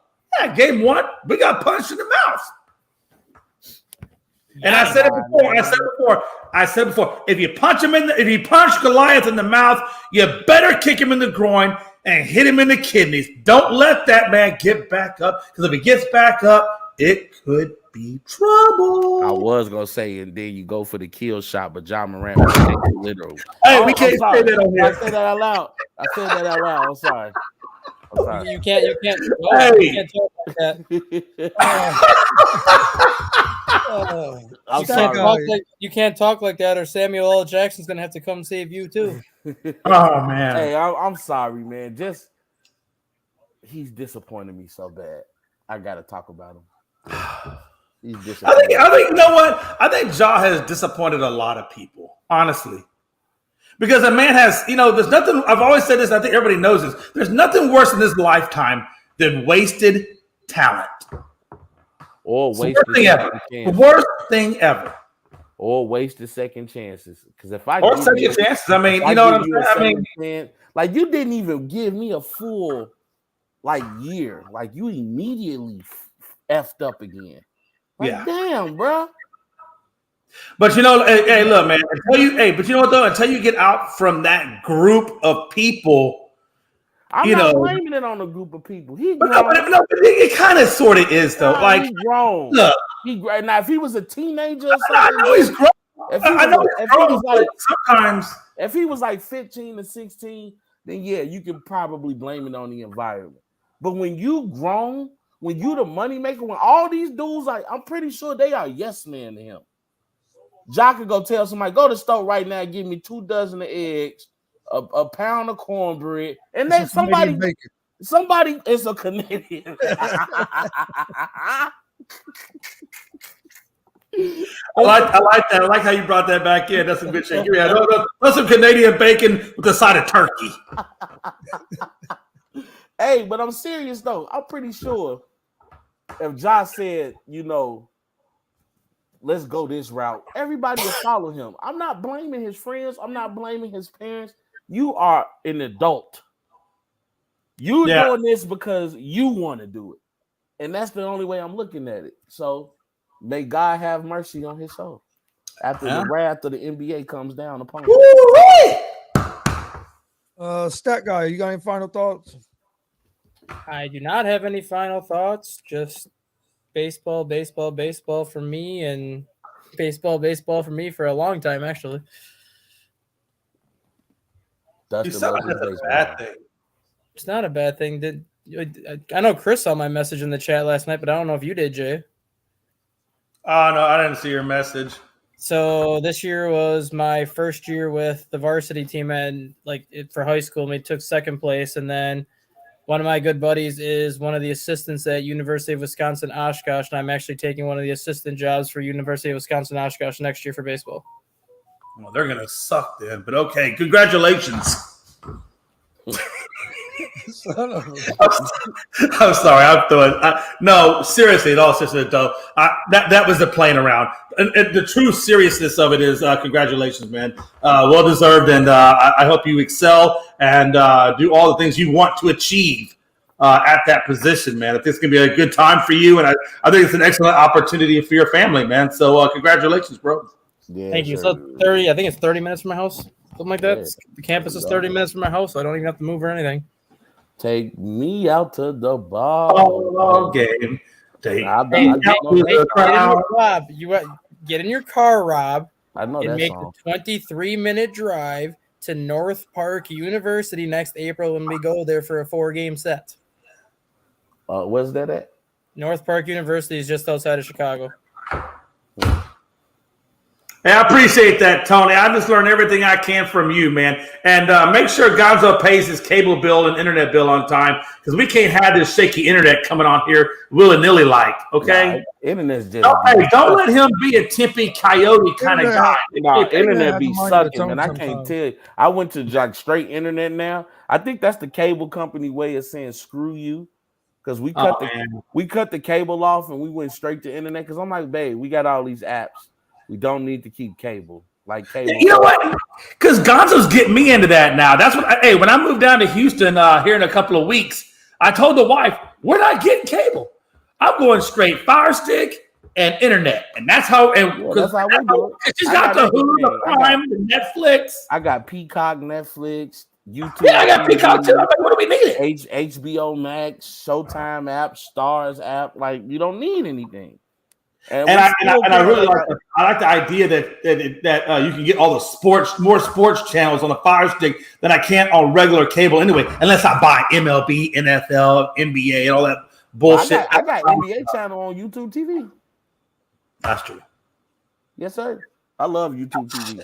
game one, we got punched in the mouth. And I said it before. If you punch Goliath in the mouth, you better kick him in the groin and hit him in the kidneys. Don't let that man get back up, because if he gets back up, it could be trouble. I was gonna say, and then you go for the kill shot, but John Morant was taking literal. Hey, we can't say that on here. I said that out loud. I'm sorry. You can't talk like that. You can't talk like that, or Samuel L. Jackson's gonna have to come save you too. Oh man. Hey, I'm sorry, man. He's disappointed me so bad. I gotta talk about him. He's disappointed. I think you know what? I think Ja has disappointed a lot of people, honestly. Because a man has, there's nothing, I've always said this, I think everybody knows this. There's nothing worse in this lifetime than wasted talent. Or wasted the worst thing ever. Or wasted second chances. Because if I second chances, you know what I'm saying? Like, you didn't even give me a full year. Like, you immediately effed up again. Like, damn, bro. But hey, look, man. But you know what though? Until you get out from that group of people, I'm not blaming it on a group of people. He grown. But it kind of sort of is though. Like he grown. Look, now if he was a teenager or something, I know he's grown. If he was like 15 to 16, then yeah, you can probably blame it on the environment. But when you grown, when you the money maker, when all these dudes, like I'm pretty sure they are yes men to him. Jock could go tell somebody, go to the store right now, give me 2 dozen of eggs, a pound of cornbread, and then somebody is a Canadian. I like that. I like how you brought that back in. That's some good shit. Yeah, that's some Canadian bacon with a side of turkey. Hey, but I'm serious though. I'm pretty sure if Josh said, let's go this route, everybody will follow him. I'm not blaming his friends. I'm not blaming his parents. You are an adult. You're doing this because you want to do it. And that's the only way I'm looking at it. So may God have mercy on his soul after the wrath of the NBA comes down upon him. Stat guy, you got any final thoughts? I do not have any final thoughts. Just baseball for me, and baseball for me for a long time, actually. It's not a bad thing. It's not a bad thing. I know Chris saw my message in the chat last night, but I don't know if you did, Jay. Oh, no, I didn't see your message. So this year was my first year with the varsity team, and for high school, we took second place, and then one of my good buddies is one of the assistants at University of Wisconsin Oshkosh, and I'm actually taking one of the assistant jobs for University of Wisconsin Oshkosh next year for baseball. Well, they're gonna suck then, but okay, congratulations. I'm sorry. I'm throwing. No, seriously, in all seriousness, though, that was the playing around. And the true seriousness of it is, congratulations, man. Well deserved, and I hope you excel and do all the things you want to achieve at that position, man. If this can be a good time for you, and I think it's an excellent opportunity for your family, man. So, congratulations, bro. Yeah, thank you. So 30, I think it's 30 minutes from my house, something like that. Yeah. The campus is 30 minutes from my house, so I don't even have to move or anything. Take me out to the ball game. Get in your car, Rob. I know and that make song. the 23-minute drive to North Park University next April when we go there for a 4-game set. Where's that at? North Park University is just outside of Chicago. Hey, I appreciate that, Tony. I just learned everything I can from you, man. And make sure Gonzo pays his cable bill and internet bill on time, because we can't have this shaky internet coming on here willy-nilly like, okay? Nah, internet's just... Don't let him be a Tippy Coyote kind of guy. Internet be sucking, man. I can't tell you. I went to straight internet now. I think that's the cable company way of saying screw you, because we cut the cable off and we went straight to internet, because I'm like, babe, we got all these apps. We don't need to keep cable. Like cable. You know what? Because Gonzo's getting me into that now. That's what. When I moved down to Houston here in a couple of weeks, I told the wife, we're not getting cable. I'm going straight Fire Stick and internet, and that's how. And that's how we do it. She's got the Hulu, the Prime, the Netflix. I got Peacock, Netflix, YouTube. Yeah, I got Peacock too. I'm like, what do we need? HBO Max, Showtime app, Stars app. Like, you don't need anything. And I really like the idea that you can get all the more sports channels on the Fire Stick than I can on regular cable anyway, unless I buy MLB, NFL, NBA, and all that bullshit. I got NBA channel on YouTube TV. That's true. Yes, sir. I love YouTube TV.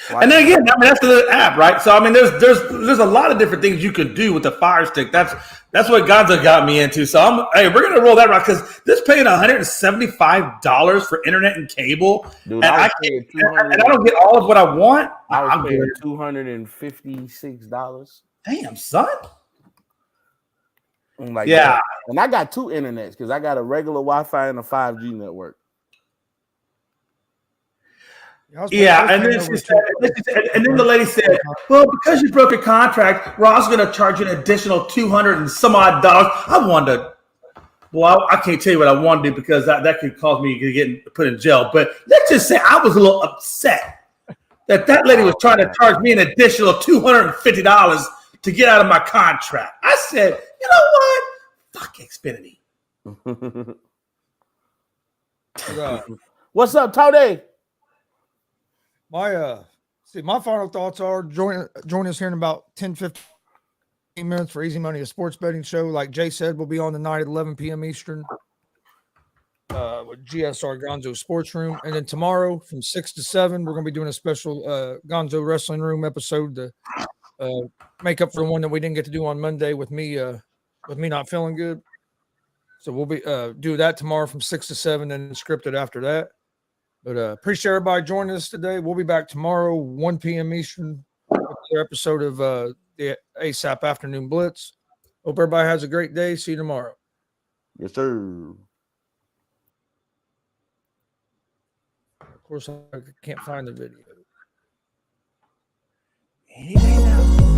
And then again, that's the app, right? So there's a lot of different things you can do with the Fire Stick. That's what Gonzo got me into. So we're gonna roll that right, because this paying $175 for internet and cable, dude, and I don't get all of what I want. I was paying $256. Damn, son. And I got 2 internets because I got a regular Wi-Fi and a 5G network. Yeah, and then the lady said, "Well, because you broke a contract, Ross is going to charge you an additional $200 and some odd dollars." I wondered, Well, I can't tell you what I want to do because that could cause me to get put in jail. But let's just say I was a little upset that lady was trying to charge me an additional $250 to get out of my contract. I said, you know what? Fuck Xfinity. What's up, Tony? My final thoughts are join us here in about 10-15 minutes for Easy Money, a sports betting show. Like Jay said, we'll be on tonight at 11 p.m. Eastern with GSR Gonzo Sports Room. And then tomorrow from 6 to 7, we're going to be doing a special Gonzo Wrestling Room episode to make up for the one that we didn't get to do on Monday with me not feeling good. So we'll be do that tomorrow from 6 to 7 and scripted after that. But appreciate everybody joining us today. We'll be back tomorrow, 1 p.m. Eastern, with another episode of the ASAP Afternoon Blitz. Hope everybody has a great day. See you tomorrow. Yes, sir. Of course, I can't find the video. Any day now.